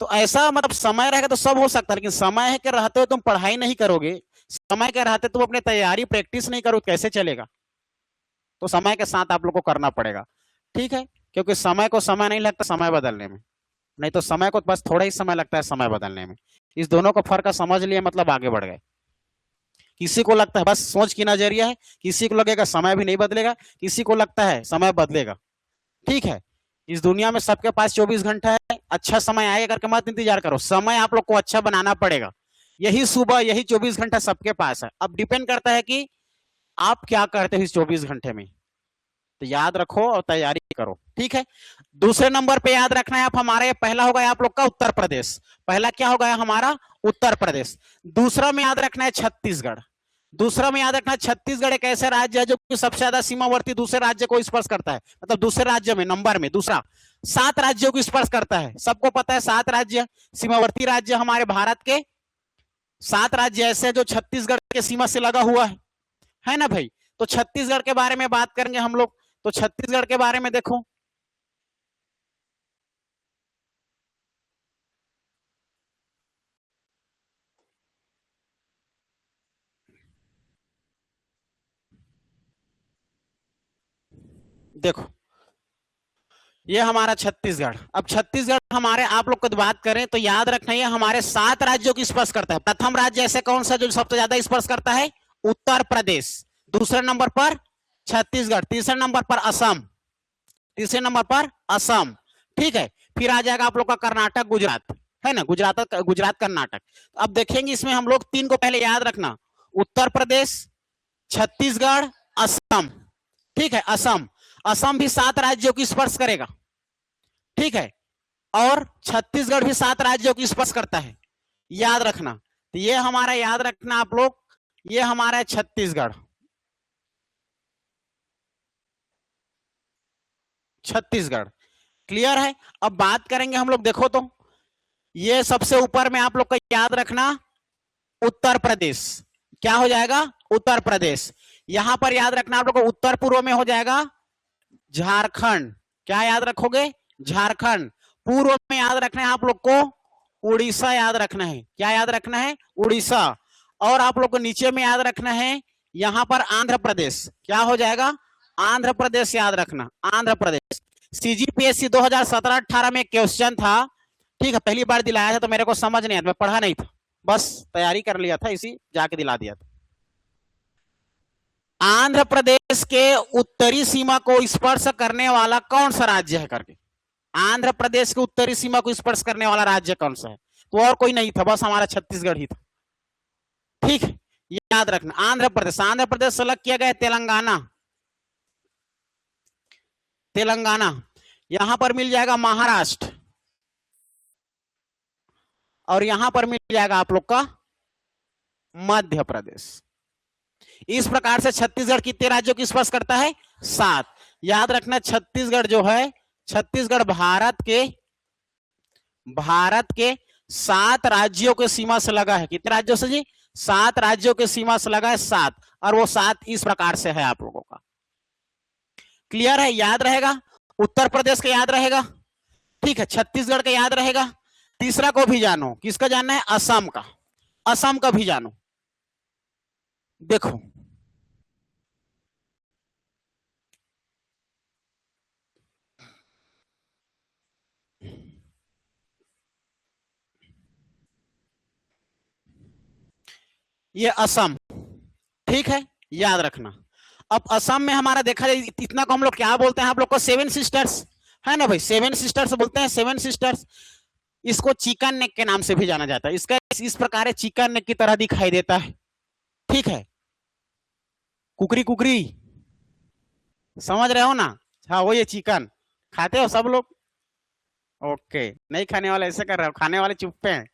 तो ऐसा मतलब समय रहेगा तो सब हो सकता है, लेकिन समय है कि रहते हुए तुम पढ़ाई नहीं करोगे, समय के रहते तुम अपने तैयारी प्रैक्टिस नहीं करो कैसे चलेगा? तो समय के साथ आप लोग को करना पड़ेगा, ठीक है, क्योंकि समय को समय नहीं लगता समय बदलने में, नहीं तो समय को बस थोड़ा ही समय लगता है समय बदलने में। इस दोनों का फर्क समझ लिए मतलब आगे बढ़ गए। किसी को लगता है बस सोच की नजरिया है, किसी को लगेगा समय भी नहीं बदलेगा, किसी को लगता है समय बदलेगा, ठीक है। इस दुनिया में सबके पास 24 घंटा है, अच्छा समय आएगा करके मत इंतजार करो, समय आप लोग को अच्छा बनाना पड़ेगा। यही सुबह यही 24 घंटा सबके पास है, अब डिपेंड करता है कि आप क्या करते हो इस 24 घंटे में। तो याद रखो और तैयारी करो, ठीक है। दूसरे नंबर पे याद रखना है आप हमारे, पहला होगा आप लोग का उत्तर प्रदेश, पहला क्या होगा हमारा उत्तर प्रदेश। दूसरा में याद रखना है छत्तीसगढ़, दूसरा में याद रखना छत्तीसगढ़ एक ऐसे राज्य है जो कि सबसे ज्यादा सीमावर्ती दूसरे राज्य को स्पर्श करता है, मतलब दूसरे राज्य में नंबर में दूसरा 7 राज्यों को स्पर्श करता है। सबको पता है 7 राज्य सीमावर्ती राज्य हमारे भारत के, 7 राज्य ऐसे जो छत्तीसगढ़ के सीमा से लगा हुआ है ना भाई। तो छत्तीसगढ़ के बारे में बात करेंगे हम लोग, तो छत्तीसगढ़ के बारे में देखो, देखो ये हमारा छत्तीसगढ़। अब छत्तीसगढ़ हमारे आप लोग को बात करें तो याद रखना ये हमारे 7 राज्यों की स्पर्श करता है। प्रथम राज्य ऐसे कौन सा जो सबसे ज्यादा स्पर्श करता है? उत्तर प्रदेश। दूसरे नंबर पर छत्तीसगढ़, तीसरे नंबर पर असम, तीसरे नंबर पर असम, ठीक है। फिर आ जाएगा आप लोग का कर्नाटक, गुजरात, है ना, गुजरात कर्नाटक। अब देखेंगे इसमें हम लोग 3 को पहले याद रखना, उत्तर प्रदेश, छत्तीसगढ़, असम, ठीक है। असम, असम भी 7 राज्यों की स्पर्श करेगा, ठीक है, और छत्तीसगढ़ भी 7 राज्यों की स्पर्श करता है, याद रखना। तो ये हमारा याद रखना आप लोग, ये हमारा छत्तीसगढ़, छत्तीसगढ़, क्लियर है। अब बात करेंगे हम लोग, देखो तो ये सबसे ऊपर में आप लोग को याद रखना उत्तर प्रदेश, क्या हो जाएगा? उत्तर प्रदेश। यहां पर याद रखना आप लोग को उत्तर पूर्व में हो जाएगा झारखंड, क्या याद रखोगे? झारखंड। पूर्व में याद रखना है आप लोग को उड़ीसा, याद रखना है, क्या याद रखना है? उड़ीसा। और आप लोग को नीचे में याद रखना है यहां पर आंध्र प्रदेश, क्या हो जाएगा? आंध्र प्रदेश, याद रखना आंध्र प्रदेश। सीजीपीएससी 2017-18 में क्वेश्चन था, ठीक है, पहली बार दिलाया था तो मेरे को समझ नहीं आया, मैं पढ़ा नहीं था, बस तैयारी कर लिया था, इसी जाके दिला दिया था। आंध्र प्रदेश के उत्तरी सीमा को स्पर्श करने वाला कौन सा राज्य है करके, आंध्र प्रदेश के उत्तरी सीमा को स्पर्श करने वाला राज्य कौन सा है? तो और कोई नहीं था, बस हमारा छत्तीसगढ़ ही था, ठीक है, याद रखना आंध्र प्रदेश। आंध्र प्रदेश से अलग किया गया तेलंगाना, तेलंगाना। यहां पर मिल जाएगा महाराष्ट्र, और यहां पर मिल जाएगा आप लोग का मध्य प्रदेश। इस प्रकार से छत्तीसगढ़ कितने राज्यों की स्पर्श करता है? 7। याद रखना छत्तीसगढ़ जो है, छत्तीसगढ़ भारत के 7 राज्यों के सीमा से लगा है। कितने राज्यों से जी? 7 राज्यों के सीमा से लगा है, 7, और वो 7 इस प्रकार से है आप लोगों का, क्लियर है, याद रहेगा। उत्तर प्रदेश का याद रहेगा, ठीक है, छत्तीसगढ़ का याद रहेगा। तीसरा को भी जानो, किसका जानना है? असम का, असम का भी जानो। देखो ये असम, ठीक है, याद रखना। अब असम में हमारा देखा जाए इतना को हम लोग क्या बोलते हैं आप लोग को? 7 सिस्टर्स, है ना भाई, 7 सिस्टर्स बोलते हैं, 7 सिस्टर्स। इसको चिकन नेक के नाम से भी जाना जाता है, इसका इस प्रकार चिकन नेक की तरह दिखाई देता है, ठीक है, कुकरी कुकरी, समझ रहे हो ना? हाँ, वो ये चिकन खाते हो सब लोग? ओके, नहीं खाने वाले ऐसे कर रहे हो, खाने वाले चुप पे हैं।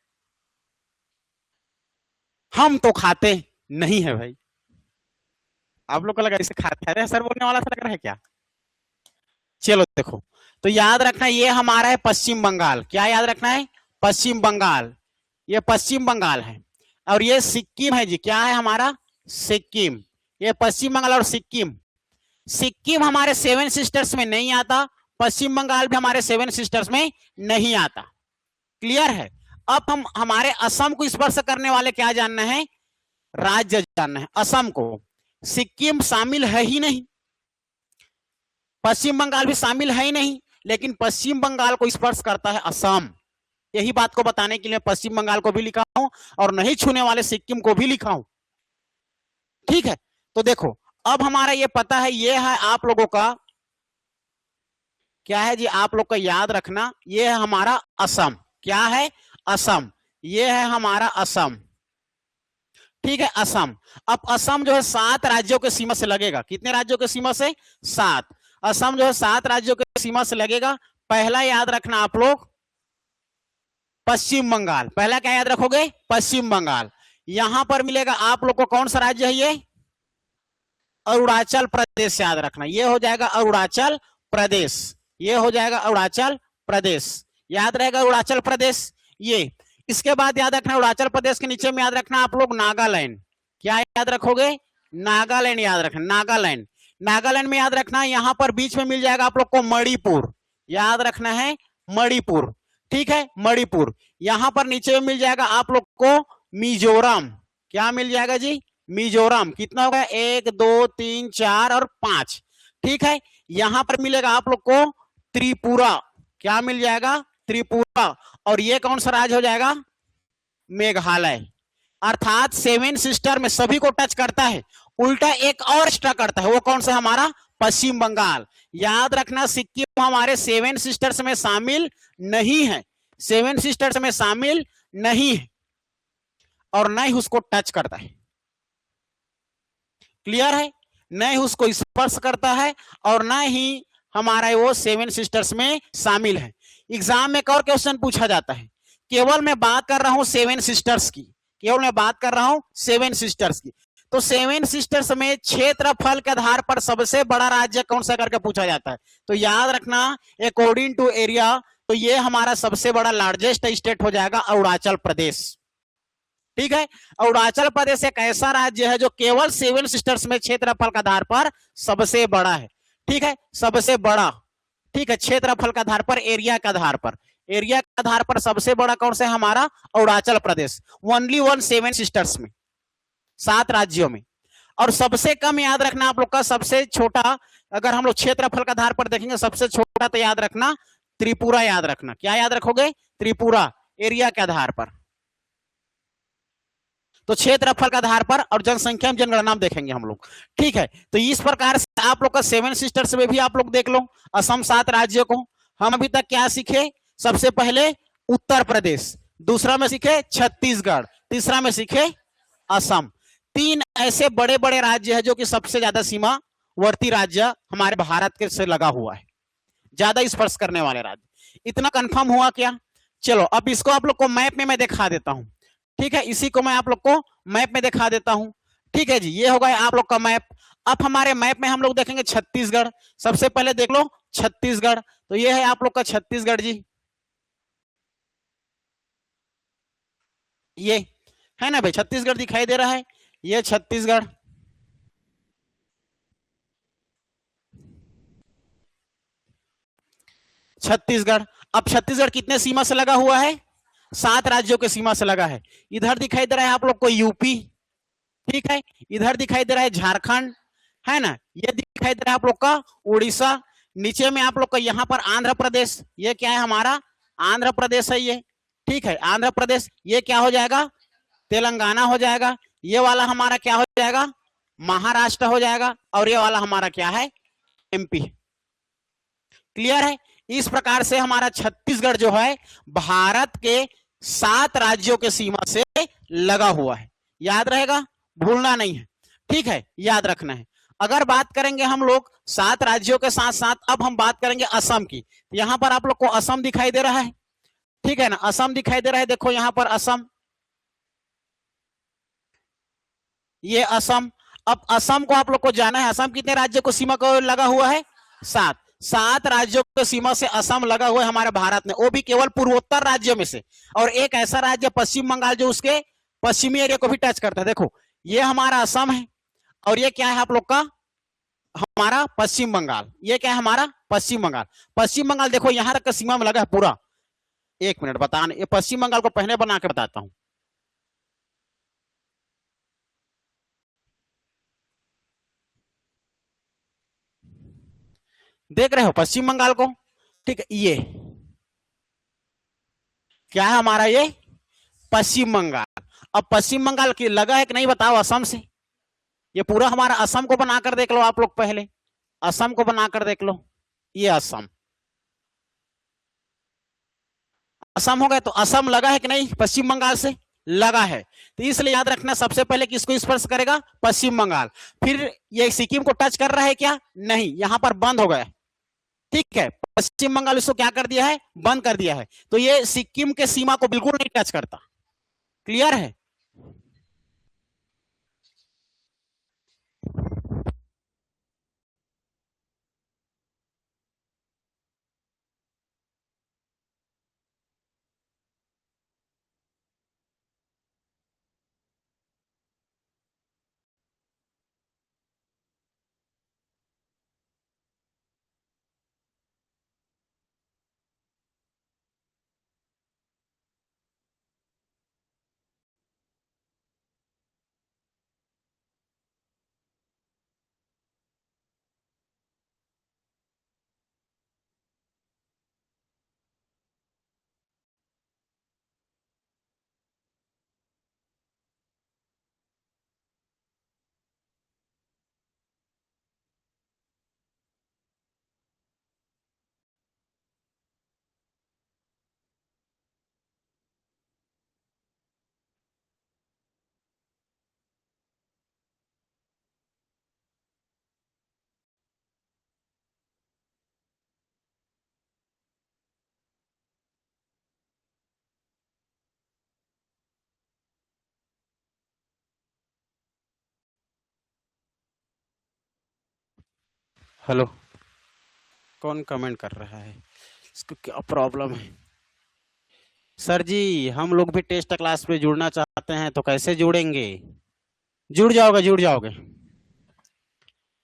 हम तो खाते नहीं है भाई, आप लोग को लगा इसे खाते हैं, सर बोलने वाला सा लग रहा है क्या? चलो देखो, तो याद रखना ये हमारा है पश्चिम बंगाल, क्या याद रखना है? पश्चिम बंगाल, ये पश्चिम बंगाल है। और ये सिक्किम है जी, क्या है हमारा? सिक्किम। ये पश्चिम बंगाल और सिक्किम, सिक्किम हमारे 7 सिस्टर्स में नहीं आता, पश्चिम बंगाल भी हमारे 7 सिस्टर्स में नहीं आता, क्लियर है। अब हम हमारे असम को स्पर्श करने वाले क्या जानना है? राज्य जानना है, असम को। सिक्किम शामिल है ही नहीं, पश्चिम बंगाल भी शामिल है ही नहीं, लेकिन पश्चिम बंगाल को स्पर्श करता है असम। यही बात को बताने के लिए पश्चिम बंगाल को भी लिखा हूं और नहीं छूने वाले सिक्किम को भी लिखा हूं। ठीक है, तो देखो अब हमारा ये पता है, ये है आप लोगों का क्या है जी, आप लोग का याद रखना, ये है हमारा असम। क्या है? असम। ये है हमारा असम। ठीक है, असम। अब असम जो है 7 राज्यों के सीमा से लगेगा। कितने राज्यों के सीमा से? 7। असम जो है 7 राज्यों के सीमा से लगेगा। पहला याद रखना आप लोग पश्चिम बंगाल। पहला क्या याद रखोगे? पश्चिम बंगाल। यहां पर मिलेगा आप लोग को कौन सा राज्य है? ये अरुणाचल प्रदेश। याद रखना, ये हो जाएगा अरुणाचल प्रदेश। ये हो जाएगा अरुणाचल प्रदेश। याद रहेगा अरुणाचल प्रदेश। ये इसके बाद याद रखना अरुणाचल प्रदेश के नीचे में याद रखना आप लोग नागालैंड। क्या याद रखोगे? नागालैंड याद रखना, नागालैंड। नागालैंड में याद रखना यहां पर बीच में मिल जाएगा आप लोग को मणिपुर। याद रखना है मणिपुर। ठीक है, मणिपुर। यहां पर नीचे में मिल जाएगा आप लोग को मिजोरम। क्या मिल जाएगा जी? मिजोरम। कितना होगा? 1 2 3 4 और 5। ठीक है, यहां पर मिलेगा आप लोग को त्रिपुरा। क्या मिल जाएगा? त्रिपुरा। और ये कौन सा राज्य हो जाएगा? मेघालय। अर्थात 7 सिस्टर में सभी को टच करता है, उल्टा एक और एक्स्ट्रा करता है। वो कौन सा? हमारा पश्चिम बंगाल। याद रखना सिक्किम हमारे 7 सिस्टर्स में शामिल नहीं है, 7 सिस्टर्स में शामिल नहीं है और न ही उसको टच करता है। क्लियर है? न ही उसको स्पर्श करता है और न ही हमारा वो 7 सिस्टर्स में शामिल है। एग्जाम में एक और क्वेश्चन पूछा जाता है, केवल मैं बात कर रहा हूं 7 सिस्टर्स की, केवल मैं बात कर रहा हूं 7 सिस्टर्स की। तो 7 सिस्टर्स में क्षेत्रफल के आधार पर सबसे बड़ा राज्य कौन सा करके पूछा जाता है। तो याद रखना अकॉर्डिंग टू एरिया, तो ये हमारा सबसे बड़ा लार्जेस्ट स्टेट हो जाएगा अरुणाचल प्रदेश। ठीक है, अरुणाचल प्रदेश एक ऐसा राज्य है जो केवल 7 सिस्टर्स में क्षेत्रफल के आधार पर सबसे बड़ा है। ठीक है, सबसे बड़ा। ठीक है, क्षेत्रफल के आधार पर, एरिया के आधार पर, एरिया के आधार पर सबसे बड़ा कौन सा है? हमारा अरुणाचल प्रदेश। ओनली 7 सिस्टर्स में, 7 राज्यों में। और सबसे कम याद रखना आप लोग का, सबसे छोटा अगर हम लोग क्षेत्रफल के आधार पर देखेंगे सबसे छोटा, तो याद रखना त्रिपुरा। याद रखना, क्या याद रखोगे? त्रिपुरा। एरिया के आधार पर, तो क्षेत्रफल के आधार पर और जनसंख्या में जनगणना देखेंगे हम लोग। ठीक है, तो इस प्रकार से आप लोग का 7 सिस्टर्स में भी आप लोग देख लो असम 7 राज्यों को। हम अभी तक क्या सीखे? सबसे पहले उत्तर प्रदेश, दूसरा में सीखे छत्तीसगढ़, तीसरा में सीखे असम। 3 ऐसे बड़े बड़े राज्य है जो कि सबसे ज्यादा सीमावर्ती राज्य हमारे भारत के से लगा हुआ है, ज्यादा स्पर्श करने वाले राज्य। इतना कंफर्म हुआ क्या? चलो अब इसको आप लोग को मैप में मैं दिखा देता हूं। ठीक है, इसी को मैं आप लोग को मैप में दिखा देता हूं। ठीक है जी, ये होगा आप लोग का मैप। अब हमारे मैप में हम लोग देखेंगे छत्तीसगढ़। सबसे पहले देख लो छत्तीसगढ़, तो ये है आप लोग का छत्तीसगढ़ जी। ये है ना भाई, छत्तीसगढ़ दिखाई दे रहा है, ये छत्तीसगढ़। छत्तीसगढ़। अब छत्तीसगढ़ कितने सीमा से लगा हुआ है? 7 राज्यों के सीमा से लगा है। इधर दिखाई दे रहा है आप लोग को यूपी। ठीक है, इधर दिखाई दे रहा है झारखंड, है ना, ये दिखाई दे रहा है आप लोग का उड़ीसा। नीचे में आप लोग का यहाँ पर आंध्र प्रदेश, ये क्या है? हमारा आंध्र प्रदेश है ये। ठीक है, आंध्र प्रदेश। ये क्या हो जाएगा? तेलंगाना हो जाएगा। ये वाला हमारा क्या हो जाएगा? महाराष्ट्र हो जाएगा। और ये वाला हमारा क्या है? एमपी। क्लियर है? इस प्रकार से हमारा छत्तीसगढ़ जो है भारत के 7 राज्यों के सीमा से लगा हुआ है। याद रहेगा, भूलना नहीं है। ठीक है, याद रखना है। अगर बात करेंगे हम लोग 7 राज्यों के साथ साथ, अब हम बात करेंगे असम की। यहां पर आप लोग को असम दिखाई दे रहा है। ठीक है ना, असम दिखाई दे रहा है। देखो यहां पर असम, ये असम। अब असम को आप लोग को जाना है, असम कितने राज्यों को सीमा को लगा हुआ है? 7 राज्यों के सीमा से असम लगा हुआ है हमारे भारत में, वो भी केवल पूर्वोत्तर राज्यों में से। और एक ऐसा राज्य पश्चिम बंगाल जो उसके पश्चिमी एरिया को भी टच करता है। देखो ये हमारा असम है और ये क्या है आप लोग का? हमारा पश्चिम बंगाल। ये क्या है? हमारा पश्चिम बंगाल। पश्चिम बंगाल देखो यहां तक का सीमा में लगा है पूरा। एक मिनट बताने, ये पश्चिम बंगाल को पहले बना के बताता हूं। देख रहे हो पश्चिम बंगाल को, ठीक है। ये क्या है हमारा, ये पश्चिम बंगाल। अब पश्चिम बंगाल की लगा है कि नहीं बताओ असम से। ये पूरा हमारा असम को बनाकर देख लो आप लोग, पहले असम को बनाकर देख लो। ये असम, असम हो गया, तो असम लगा है कि नहीं पश्चिम बंगाल से, लगा है। तो इसलिए याद रखना सबसे पहले किसको स्पर्श करेगा, पश्चिम बंगाल। फिर ये सिक्किम को टच कर रहा है क्या, नहीं, यहां पर बंद हो गया, ठीक है। पश्चिम बंगाल इसको क्या कर दिया है, बंद कर दिया है, तो ये सिक्किम के सीमा को बिल्कुल नहीं टच करता। क्लियर है। हेलो, कौन कमेंट कर रहा है, इसको क्या प्रॉब्लम है। सर जी हम लोग भी टेस्ट क्लास पे जुड़ना चाहते हैं, तो कैसे जुड़ेंगे। जुड़ जाओगे, जुड़ जाओगे,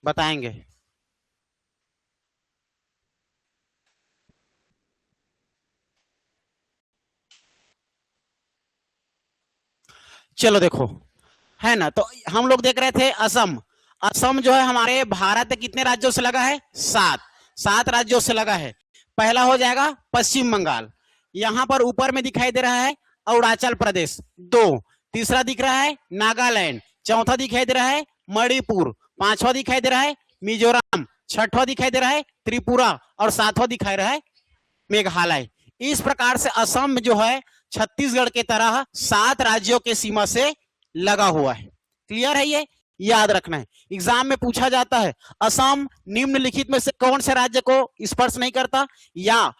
बताएंगे। चलो देखो, है ना, तो हम लोग देख रहे थे असम। असम जो है हमारे भारत के कितने राज्यों से लगा है, 7, 7 राज्यों से लगा है। पहला हो जाएगा पश्चिम बंगाल, यहां पर ऊपर में दिखाई दे रहा है अरुणाचल प्रदेश 2, तीसरा दिख रहा है नागालैंड, चौथा दिखाई दे रहा है मणिपुर, पांचवा दिखाई दे रहा है मिजोरम, छठवां दिखाई दे रहा है त्रिपुरा, और सातवां दिखाई रहा है मेघालय। इस प्रकार से असम जो है छत्तीसगढ़ के तरह 7 राज्यों के सीमा से लगा हुआ है। क्लियर है, ये याद रखना है, एग्जाम में पूछा जाता है असम निम्नलिखित में से कौन से राज्य को स्पर्श नहीं करता, या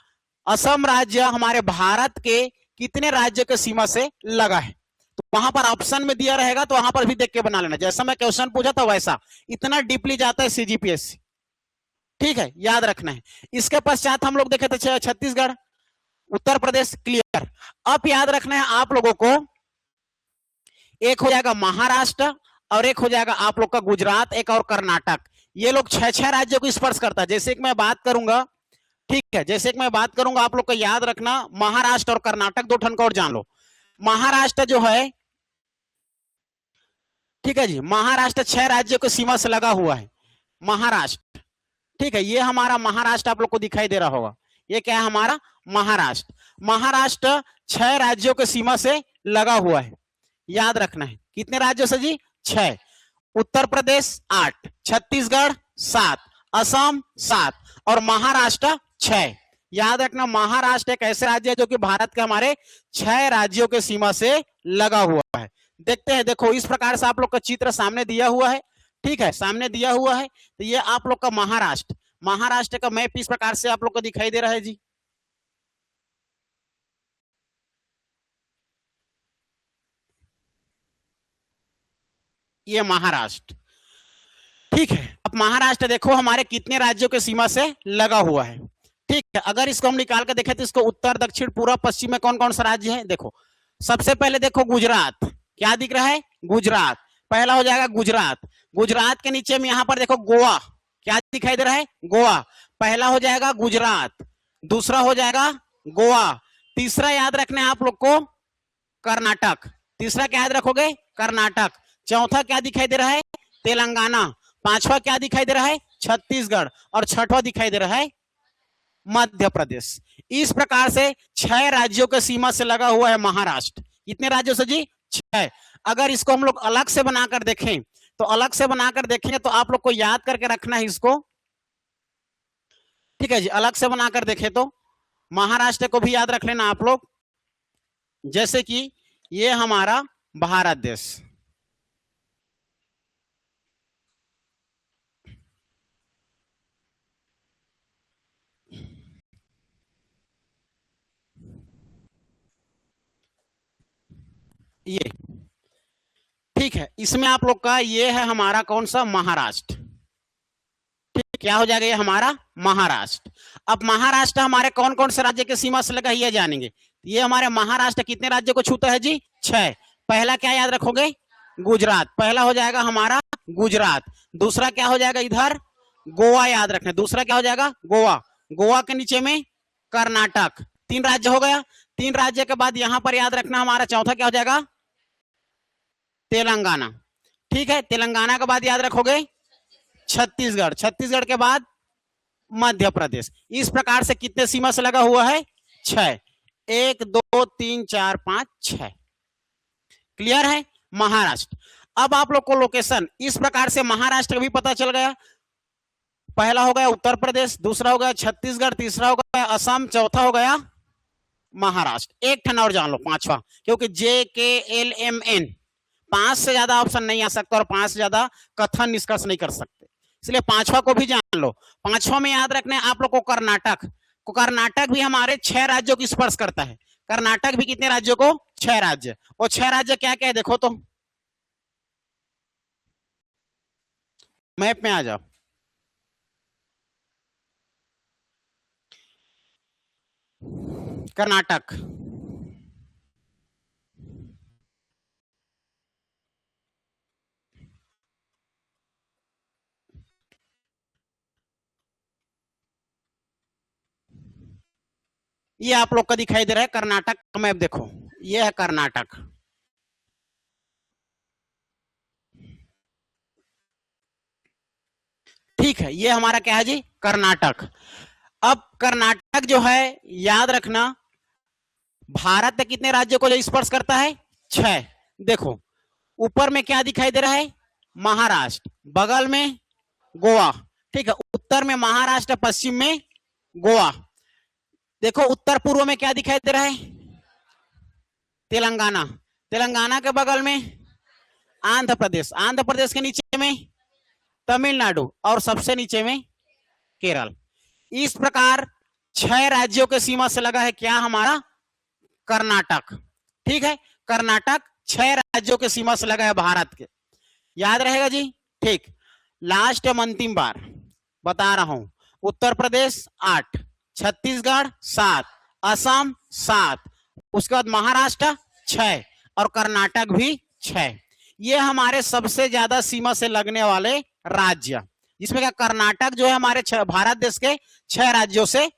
असम राज्य हमारे भारत के कितने राज्य के सीमा से लगा है। तो वहां पर ऑप्शन में दिया रहेगा, तो वहां पर भी देख के बना लेना, जैसा मैं क्वेश्चन पूछा था वैसा। इतना डीपली जाता है सीजीपीएससी, ठीक है, याद रखना है। इसके पश्चात हम लोग देखे थे छत्तीसगढ़, उत्तर प्रदेश, क्लियर। अब याद रखना है आप लोगों को, एक हो जाएगा महाराष्ट्र और एक हो जाएगा आप लोग का गुजरात, एक और कर्नाटक। ये लोग 6-6 राज्यों को स्पर्श करता है। जैसे कि मैं बात करूंगा, ठीक है, जैसे कि मैं बात करूंगा आप लोग को याद रखना, महाराष्ट्र और कर्नाटक 2 ठन का और जान लो। महाराष्ट्र जो है, ठीक है जी, महाराष्ट्र 6 राज्यों की सीमा से लगा हुआ है, महाराष्ट्र, ठीक है। ये हमारा महाराष्ट्र आप लोग को दिखाई दे रहा होगा, ये क्या है हमारा महाराष्ट्र। महाराष्ट्र 6 राज्यों की सीमा से लगा हुआ है, याद रखना है। कितने राज्यों से जी, 6। उत्तर प्रदेश 8, छत्तीसगढ़ 7, असम 7 और महाराष्ट्र 6। याद रखना, महाराष्ट्र एक ऐसे राज्य है जो कि भारत के हमारे 6 राज्यों के सीमा से लगा हुआ है। देखते हैं, देखो इस प्रकार से आप लोग का चित्र सामने दिया हुआ है, ठीक है, सामने दिया हुआ है। तो ये आप लोग का महाराष्ट्र, महाराष्ट्र का मैप इस प्रकार से आप लोग को दिखाई दे रहा है जी। ये महाराष्ट्र, ठीक है। अब महाराष्ट्र देखो हमारे कितने राज्यों के सीमा से लगा हुआ है, ठीक है। अगर इसको हम निकाल कर देखें तो इसको उत्तर, दक्षिण, पूर्व, पश्चिम में कौन कौन सा राज्य है, देखो सबसे पहले देखो गुजरात, क्या दिख रहा है, गुजरात पहला हो जाएगा। गुजरात, गुजरात के नीचे में यहां पर देखो गोवा, क्या दिखाई दे रहा है, गोवा पहला हो जाएगा गुजरात, दूसरा हो जाएगा गोवा, तीसरा याद रखना है आप लोग को कर्नाटक, तीसरा क्या याद रखोगे, कर्नाटक, चौथा क्या दिखाई दे रहा है, तेलंगाना, पांचवा क्या दिखाई दे रहा है, छत्तीसगढ़ और छठवां दिखाई दे रहा है मध्य प्रदेश। इस प्रकार से 6 राज्यों के सीमा से लगा हुआ है महाराष्ट्र। कितने राज्यों से जी? 6। अगर इसको हम लोग अलग से बनाकर देखें तो अलग से बनाकर देखेंगे तो आप लोग को याद करके रखना है इसको, ठीक है जी। अलग से बनाकर देखें तो महाराष्ट्र को भी याद रख लेना आप लोग। जैसे कि ये हमारा भारत देश, ये ठीक है। इसमें आप लोग का ये है हमारा कौन सा? महाराष्ट्र। ठीक, क्या हो जाएगा? ये हमारा महाराष्ट्र। अब महाराष्ट्र हमारे कौन कौन से राज्य के सीमा से लगा ये जानेंगे। ये हमारे महाराष्ट्र कितने राज्यों को छूता है जी? 6। पहला क्या याद रखोगे? गुजरात। पहला हो जाएगा हमारा गुजरात। दूसरा क्या हो जाएगा? इधर गोवा याद रखना। दूसरा क्या हो जाएगा? गोवा। गोवा के नीचे में कर्नाटक। 3 राज्य हो गया। 3 राज्य के बाद यहां पर याद रखना हमारा चौथा क्या हो जाएगा? तेलंगाना। ठीक है, तेलंगाना के बाद याद रखोगे छत्तीसगढ़। छत्तीसगढ़ के बाद मध्य प्रदेश। इस प्रकार से कितने सीमा से लगा हुआ है? 6। 1 2 3 4 5 6। क्लियर है? महाराष्ट्र। अब आप लोग को लोकेशन इस प्रकार से महाराष्ट्र भी पता चल गया। पहला हो गया उत्तर प्रदेश, दूसरा हो गया छत्तीसगढ़, तीसरा हो गया असम, चौथा हो गया महाराष्ट्र। एक ठन और जान लो, पांचवा, क्योंकि JKLMN 5 से ज्यादा ऑप्शन नहीं आ सकता और 5 से ज्यादा कथन निष्कर्ष नहीं कर सकते, इसलिए पांचवा को भी जान लो। पांचवा में याद रखना है आप लोग को कर्नाटक। कर्नाटक भी हमारे 6 राज्यों की स्पर्श करता है। कर्नाटक भी कितने राज्यों को? 6 राज्य। और 6 राज्य क्या क्या है देखो तो, मैप में आ जाओ। कर्नाटक, ये आप लोग का दिखाई दे रहा है कर्नाटक का मैप। देखो ये है कर्नाटक। ठीक है, ये हमारा क्या है जी? कर्नाटक। अब कर्नाटक जो है याद रखना भारत में कितने राज्यों को जो स्पर्श करता है? 6। देखो ऊपर में क्या दिखाई दे रहा है? महाराष्ट्र, बगल में गोवा। ठीक है, उत्तर में महाराष्ट्र, पश्चिम में गोवा। देखो उत्तर पूर्व में क्या दिखाई दे रहा है? तेलंगाना। तेलंगाना के बगल में आंध्र प्रदेश। आंध्र प्रदेश के नीचे में तमिलनाडु और सबसे नीचे में केरल। इस प्रकार 6 राज्यों के सीमा से लगा है क्या? हमारा कर्नाटक। ठीक है, कर्नाटक 6 राज्यों के सीमा से लगा है भारत के। याद रहेगा जी? ठीक। लास्ट अंतिम बार बता रहा हूं, उत्तर प्रदेश 8, छत्तीसगढ़ 7, असम 7, उसके बाद महाराष्ट्र 6 और कर्नाटक भी 6। ये हमारे सबसे ज्यादा सीमा से लगने वाले राज्य, जिसमें क्या कर्नाटक जो है हमारे भारत देश के 6 राज्यों से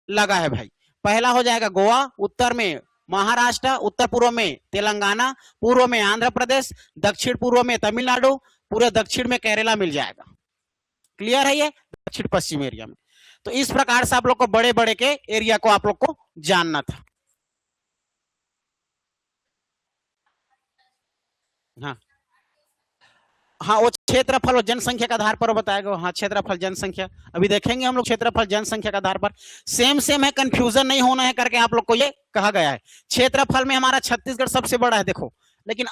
लगा है भाई। पहला हो जाएगा गोवा, उत्तर में महाराष्ट्र, उत्तर पूर्व में तेलंगाना, पूर्व में आंध्र प्रदेश, दक्षिण पूर्व में तमिलनाडु, पूरे दक्षिण में केरला मिल जाएगा। क्लियर है? ये दक्षिण पश्चिम एरिया में। तो इस प्रकार से आप लोग को बड़े बड़े के एरिया को आप लोग को जानना था। हाँ हाँ, वो क्षेत्रफल और जनसंख्या के आधार पर बताएगा। हाँ, क्षेत्रफल जनसंख्या अभी देखेंगे हम लोग। क्षेत्रफल जनसंख्या के आधार पर सेम सेम है, कंफ्यूजन नहीं होना है करके आप लोग को ये कहा गया है। क्षेत्रफल में हमारा छत्तीसगढ़ सबसे बड़ा है देखो, लेकिन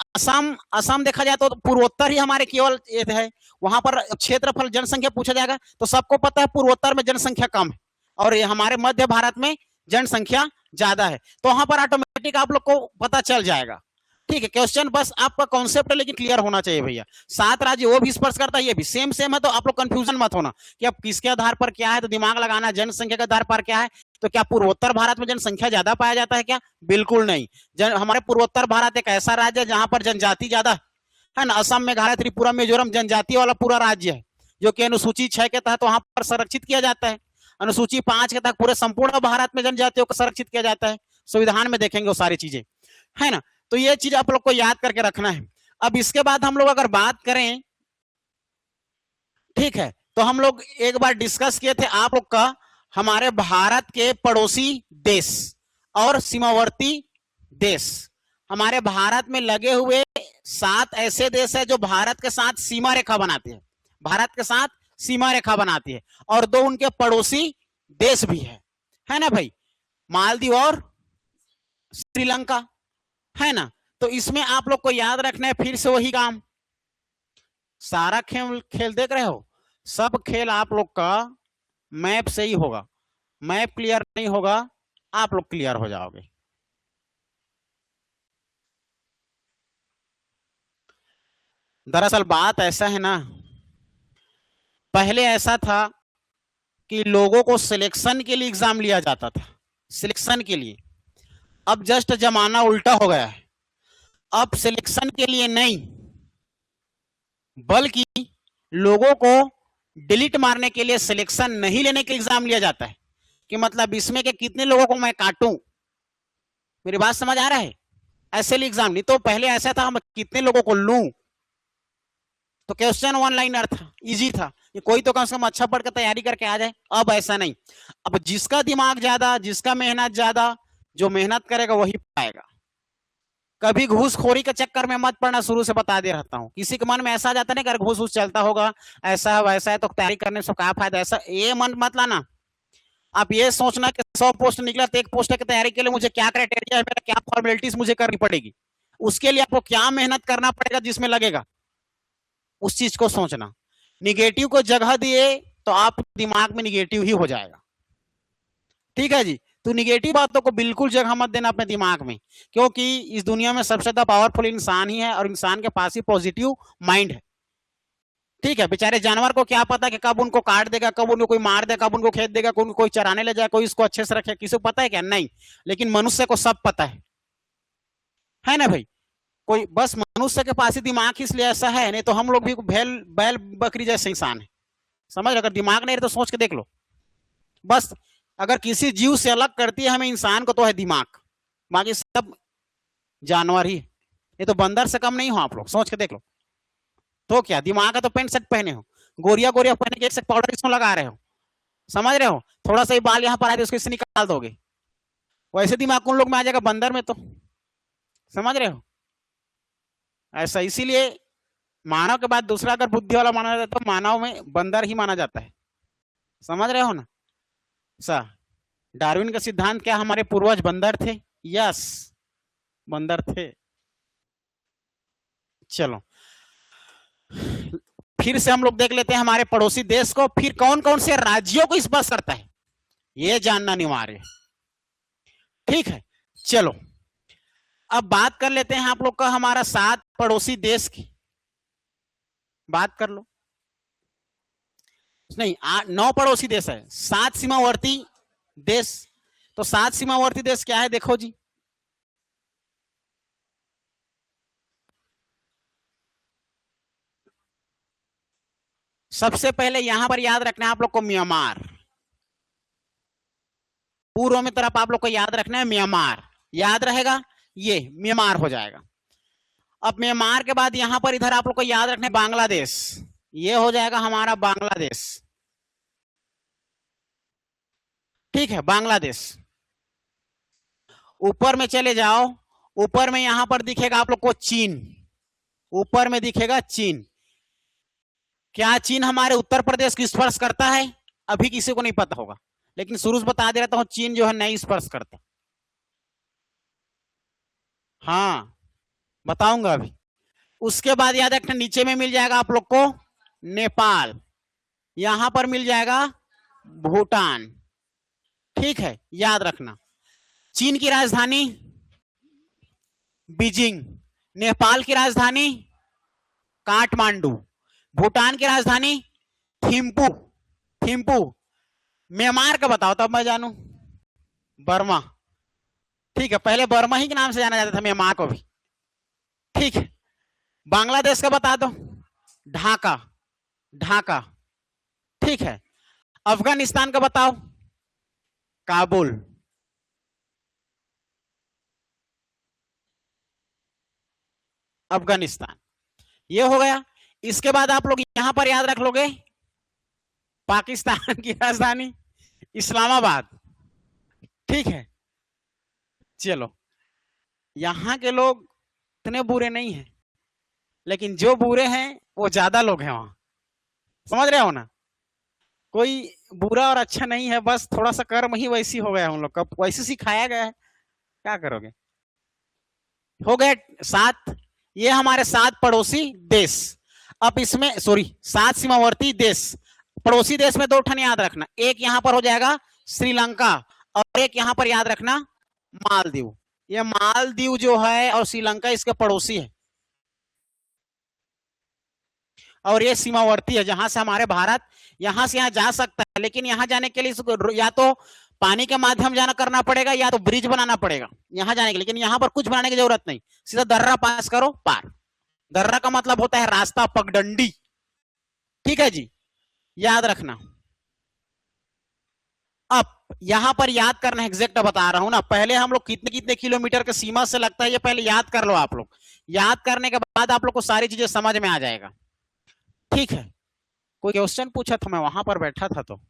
असम देखा जाए तो पूर्वोत्तर ही हमारे केवल है। वहां पर क्षेत्रफल जनसंख्या पूछा जाएगा तो सबको पता है पूर्वोत्तर में जनसंख्या कम है और ये हमारे मध्य भारत में जनसंख्या ज्यादा है। तो वहां पर ऑटोमेटिक आप लोग को पता चल जाएगा। ठीक है, क्वेश्चन बस आपका कॉन्सेप्ट है लेकिन क्लियर होना चाहिए भैया। 7 राज्य वो भी स्पर्श करता है, ये भी सेम सेम है, तो आप लोग कंफ्यूजन मत होना कि अब किसके आधार पर क्या है। तो दिमाग लगाना, जनसंख्या के आधार पर क्या है। तो क्या पूर्वोत्तर भारत में जनसंख्या ज्यादा पाया जाता है क्या? बिल्कुल नहीं। हमारे पूर्वोत्तर भारत एक ऐसा राज्य है जहां पर जनजाति ज्यादा है ना। असम, मेघालय, त्रिपुरा, मिजोरम जनजाति वाला पूरा राज्य है, जो कि अनुसूची 6 के तहत वहां पर संरक्षित किया जाता है। अनुसूची 5 के तहत पूरे संपूर्ण भारत में जनजातियों को संरक्षित किया जाता है। संविधान में देखेंगे वो सारी चीजें, है ना। तो ये चीज आप लोग को याद करके रखना है। अब इसके बाद हम लोग अगर बात करें, ठीक है, तो हम लोग एक बार डिस्कस किए थे आप लोग का हमारे भारत के पड़ोसी देश और सीमावर्ती देश। हमारे भारत में लगे हुए 7 ऐसे देश है जो भारत के साथ सीमा रेखा बनाते हैं, भारत के साथ सीमा रेखा बनाती है, और 2 उनके पड़ोसी देश भी है ना भाई, मालदीव और श्रीलंका, है ना। तो इसमें आप लोग को याद रखना है फिर से वही काम, सारा खेल देख रहे हो, सब खेल आप लोग का मैप से ही होगा, मैप क्लियर नहीं होगा आप लोग क्लियर हो जाओगे। दरअसल बात ऐसा है ना, पहले ऐसा था कि लोगों को सिलेक्शन के लिए एग्जाम लिया जाता था, सिलेक्शन के लिए। अब जस्ट जमाना उल्टा हो गया है, अब सिलेक्शन के लिए नहीं बल्कि लोगों को डिलीट मारने के लिए, सिलेक्शन नहीं लेने के एग्जाम लिया जाता है। कि मतलब इसमें के कितने लोगों को मैं काटूं, मेरी बात समझ आ रहा है, ऐसे लिए एग्जाम नहीं। तो पहले ऐसा था हम कितने लोगों को लूं, तो क्वेश्चन 1 लाइनर था, इजी था, ये कोई तो कम से कम अच्छा पढ़ के तैयारी करके आ जाए। अब ऐसा नहीं, अब जिसका दिमाग ज्यादा, जिसका मेहनत ज्यादा, जो मेहनत करेगा वही पाएगा। कभी घूसखोरी के चक्कर में मत पड़ना, शुरू से बता दे रहता हूं। किसी के मन में ऐसा जाता नहीं कि घूस घूस चलता होगा, ऐसा है वैसा है तो तैयारी करने से क्या फायदा, ऐसा ये मन मत लाना। आप ये सोचना कि 100 पोस्ट निकला तो एक पोस्ट की तैयारी के लिए मुझे क्या क्राइटेरिया है, मेरा क्या फॉर्मेलिटीज मुझे करनी पड़ेगी, उसके लिए आपको क्या मेहनत करना पड़ेगा जिसमें लगेगा, उस चीज को सोचना। निगेटिव को जगह दिए तो आप दिमाग में निगेटिव ही हो जाएगा, ठीक है जी। तो निगेटिव बातों को बिल्कुल जगह मत देना अपने दिमाग में, क्योंकि इस दुनिया में सबसे ज्यादा पावरफुल इंसान ही है और इंसान के पास ही पॉजिटिव माइंड है, ठीक है। बेचारे जानवर को क्या पता कि कब उनको काट देगा, कब उनको कोई मार देगा, कब उनको खेत देगा, उनको कोई चराने ले जाए, कोई इसको अच्छे से रखे, किसी को पता है क्या, नहीं। लेकिन मनुष्य को सब पता है ना भाई। कोई बस मनुष्य के पास ही दिमाग इसलिए ऐसा है, नहीं तो हम लोग भी बैल बैल बकरी जैसे इंसान है, समझ। अगर दिमाग नहीं है तो सोच के देख लो, बस अगर किसी जीव से अलग करती है हमें इंसान को तो है दिमाग, बाकी सब जानवर ही। ये तो बंदर से कम नहीं हो आप लोग, सोच के देख लो। तो क्या दिमाग है तो पेंट शर्ट पहने हो, गोरिया गोरिया पहने के एक से पाउडर इसमें लगा रहे हो, समझ रहे हो। थोड़ा सा ही बाल यहाँ पर आए तो उसको इससे निकाल दोगे, वैसे दिमाग उन लोग में आ जाएगा बंदर में, तो समझ रहे हो ऐसा। इसीलिए मानव के बाद दूसरा अगर बुद्धि वाला माना जाता है तो मानव में बंदर ही माना जाता है, समझ रहे हो ना। सा डार्विन का सिद्धांत क्या, हमारे पूर्वज बंदर थे, यस बंदर थे। चलो फिर से हम लोग देख लेते हैं हमारे पड़ोसी देश को, फिर कौन कौन से राज्यों को स्पर्श करता है ये जानना अनिवार्य, ठीक है। चलो अब बात कर लेते हैं आप लोग का हमारा 7 पड़ोसी देश की, बात कर लो। नहीं 9 पड़ोसी देश है, 7 सीमावर्ती देश। तो 7 सीमावर्ती देश क्या है देखो जी, सबसे पहले यहां पर याद रखना है आप लोग को म्यांमार, पूर्व में तरफ आप लोग को याद रखना है म्यांमार, याद रहेगा ये म्यांमार हो जाएगा। अब म्यांमार के बाद यहां पर इधर आप लोग को याद रखना है बांग्लादेश, ये हो जाएगा हमारा बांग्लादेश, ठीक है बांग्लादेश। ऊपर में चले जाओ, ऊपर में यहां पर दिखेगा आप लोग को चीन, ऊपर में दिखेगा चीन। क्या चीन हमारे उत्तर प्रदेश को स्पर्श करता है, अभी किसी को नहीं पता होगा, लेकिन शुरू से बता दे रहता हूं चीन जो है नहीं स्पर्श करता, हाँ बताऊंगा अभी। उसके बाद याद रखना नीचे में मिल जाएगा आप लोग को नेपाल, यहां पर मिल जाएगा भूटान, ठीक है याद रखना। चीन की राजधानी बीजिंग, नेपाल की राजधानी काठमांडू, भूटान की राजधानी थिम्पू, थिम्पू। म्यांमार का बताओ तब मैं जानू, बर्मा, ठीक है पहले बर्मा ही के नाम से जाना जाता था म्यांमार को भी, ठीक है। बांग्लादेश का बता दो ढाका, ढाका, ठीक है। अफगानिस्तान का बताओ काबुल, अफगानिस्तान, ये हो गया। इसके बाद आप लोग यहां पर याद रख लोगे पाकिस्तान की राजधानी इस्लामाबाद। ठीक है, चलो यहां के लोग इतने बुरे नहीं हैं, लेकिन जो बुरे हैं वो ज्यादा लोग हैं वहां, समझ रहे हो ना। कोई बुरा और अच्छा नहीं है, बस थोड़ा सा कर्म ही वैसी हो गया हम लोग का, वैसे सिखाया गया है, क्या करोगे। हो गए 7, ये हमारे 7 पड़ोसी देश। अब इसमें सॉरी 7 सीमावर्ती देश, पड़ोसी देश में 2 ठन याद रखना, एक यहां पर हो जाएगा श्रीलंका और एक यहां पर याद रखना मालदीव। ये मालदीव जो है और श्रीलंका इसके पड़ोसी है, और ये सीमावर्ती है जहां से हमारे भारत यहां से यहां जा सकता है, लेकिन यहां जाने के लिए या तो पानी के माध्यम जाना करना पड़ेगा या तो ब्रिज बनाना पड़ेगा यहां जाने के लिए, लेकिन यहां पर कुछ बनाने की जरूरत नहीं, सीधा दर्रा पास करो पार। दर्रा का मतलब होता है रास्ता, पगडंडी। ठीक है जी, याद रखना। अब यहां पर याद करना, एग्जैक्ट बता रहा हूं ना, पहले हम लोग कितने कितने किलोमीटर के सीमा से लगता है ये पहले याद कर लो आप लोग। याद करने के बाद आप लोग को सारी चीजें समझ में आ जाएगा। ठीक है, कोई क्वेश्चन पूछा था, मैं वहां पर बैठा था, तो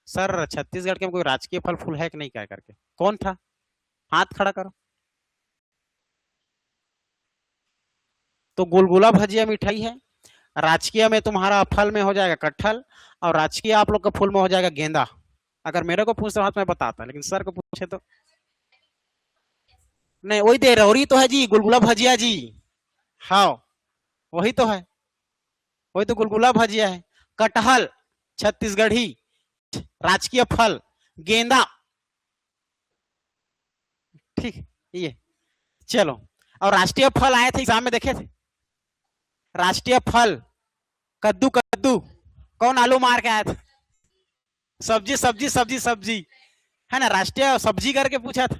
सर छत्तीसगढ़ के कोई राजकीय फल फूल है कि नहीं, क्या करके, कौन था, हाथ खड़ा करो। तो गुलगुला भजिया मिठाई है, राजकीय में तुम्हारा फल में हो जाएगा कटहल, और राजकीय आप लोग का फूल में हो जाएगा गेंदा। अगर मेरे को पूछते हाथ में बताता, लेकिन सर को पूछे तो नहीं, वही दे रौरी तो है जी, गुलगुला भजिया जी। हाँ वही तो है, वही तो गुलगुला भजिया है। कटहल छत्तीसगढ़ी, राजकीय फल गेंदा। ठीक, ये चलो। और राष्ट्रीय फल आए थे एग्जाम में, देखे थे, राष्ट्रीय फल कद्दू। कद्दू कौन आलू मार के आया था, सब्जी सब्जी सब्जी सब्जी है ना, राष्ट्रीय सब्जी करके पूछा था,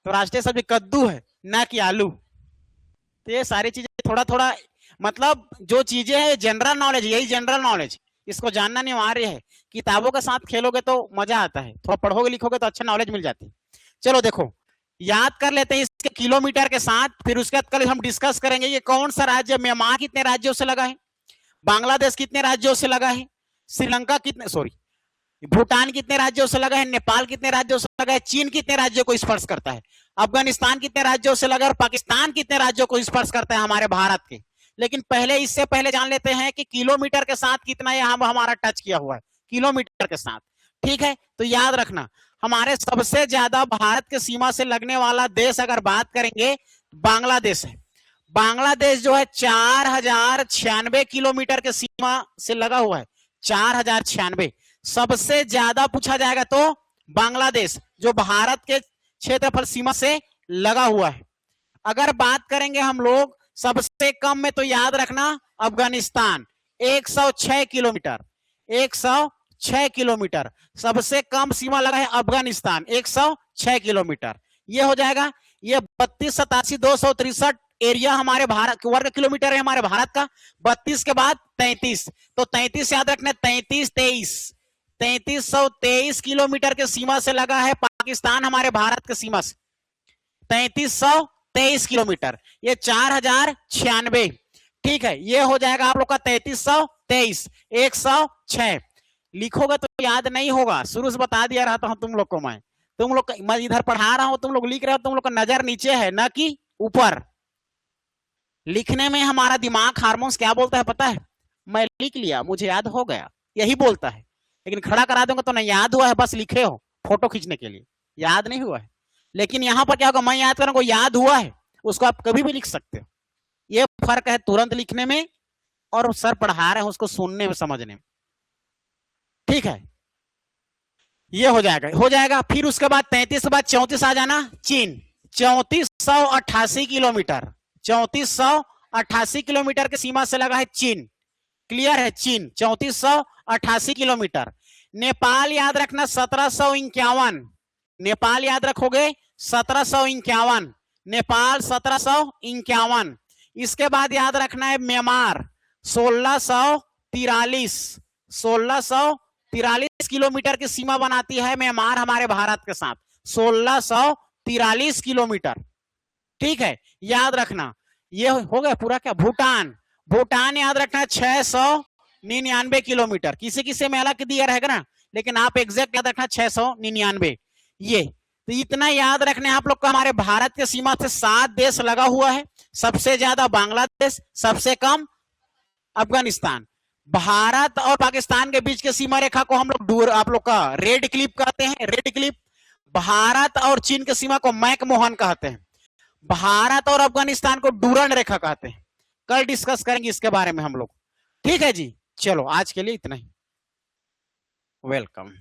तो राष्ट्रीय सब्जी कद्दू है ना कि आलू। तो ये सारी चीजें थोड़ा थोड़ा, मतलब जो चीजें हैं जनरल नॉलेज, यही जनरल नॉलेज, इसको जानना अनिवार्य है। किताबों के साथ खेलोगे तो मजा आता है, थोड़ा पढ़ोगे लिखोगे तो अच्छा नॉलेज मिल जाती है। चलो देखो, याद कर लेते हैं इसके किलोमीटर के साथ, फिर उसके बाद कल हम डिस्कस करेंगे ये कौन सा राज्य, म्यांमार कितने राज्यों से लगा है, बांग्लादेश कितने राज्यों से लगा है, श्रीलंका कितने, सॉरी भूटान कितने राज्यों से लगा है, नेपाल कितने राज्यों से लगा है, चीन कितने राज्यों को स्पर्श करता है, अफगानिस्तान कितने राज्यों से लगा है, और पाकिस्तान कितने राज्यों को स्पर्श करता है हमारे भारत के। लेकिन पहले इससे पहले जान लेते हैं कि किलोमीटर के साथ कितना यहां हमारा टच किया हुआ है, किलोमीटर के साथ। ठीक है, तो याद रखना, हमारे सबसे ज्यादा भारत के सीमा से लगने वाला देश अगर बात करेंगे बांग्लादेश है। बांग्लादेश जो है 4096 किलोमीटर के सीमा से लगा हुआ है, 4096। सबसे ज्यादा पूछा जाएगा तो बांग्लादेश, जो भारत के क्षेत्रफल सीमा से लगा हुआ है। अगर बात करेंगे हम लोग सबसे कम में, तो याद रखना अफगानिस्तान 106 किलोमीटर, 106 किलोमीटर सबसे कम सीमा लगा है अफगानिस्तान, 106 किलोमीटर। ये हो जाएगा, ये 32 87 263 एरिया हमारे भारत वर्ग किलोमीटर है हमारे भारत का। 32 के बाद 33, तो 33 याद रखना, 3323 किलोमीटर के सीमा से लगा है पाकिस्तान हमारे भारत के सीमा से, 3323 किलोमीटर, ये 4096। ठीक है, ये हो जाएगा आप लोग का 3323, 106। लिखोगे तो याद नहीं होगा, शुरू से बता दिया रहा था तुम लोग को मैं, तुम लोग मैं इधर पढ़ा रहा हूं, तुम लोग लिख रहे हो, तुम लोग का नजर नीचे है ना कि ऊपर। लिखने में हमारा दिमाग हार्मोन्स क्या बोलता है पता है, मैं लिख लिया मुझे याद हो गया, यही बोलता है। लेकिन खड़ा करा दूंगा तो नहीं याद हुआ है, बस लिखे हो फोटो खींचने के लिए, याद नहीं हुआ है। लेकिन यहां पर क्या होगा, मैं याद करूंगा याद हुआ है, उसको आप कभी भी लिख सकते हो। ये फर्क है तुरंत लिखने में और सर पढ़ा रहे हैं उसको सुनने में, समझने में। ठीक है, ये हो जाएगा। फिर उसके बाद 33 के बाद 34 आ जाना, चीन 3488 किलोमीटर, 3488 किलोमीटर के सीमा से लगा है चीन। क्लियर है, चीन 3488 किलोमीटर। नेपाल याद रखना 1751, नेपाल याद रखोगे 1751, नेपाल 1751। इसके बाद याद रखना है म्यांमार 1643 किलोमीटर की सीमा बनाती है म्यांमार हमारे भारत के साथ, 1643 किलोमीटर। ठीक है, याद रखना। ये हो गया पूरा क्या, भूटान याद रखना 600 99 किलोमीटर, किसी किसी में अलग दिया रहेगा ना, लेकिन आप एग्जैक्ट याद रखना 699 ये। तो इतना याद रखने आप लोग का हमारे भारत के सीमा से 7 देश लगा हुआ है, सबसे ज्यादा बांग्लादेश, सबसे कम अफगानिस्तान। भारत और पाकिस्तान के बीच के सीमा रेखा को हम लोग आप लोग का रेड क्लिप कहते हैं, रेड क्लिप। भारत और चीन के सीमा को मैकमोहन कहते हैं। भारत और अफगानिस्तान को डूरन रेखा कहते हैं। कल डिस्कस करेंगे इसके बारे में हम लोग, ठीक है जी। चलो आज के लिए इतना ही, वेलकम।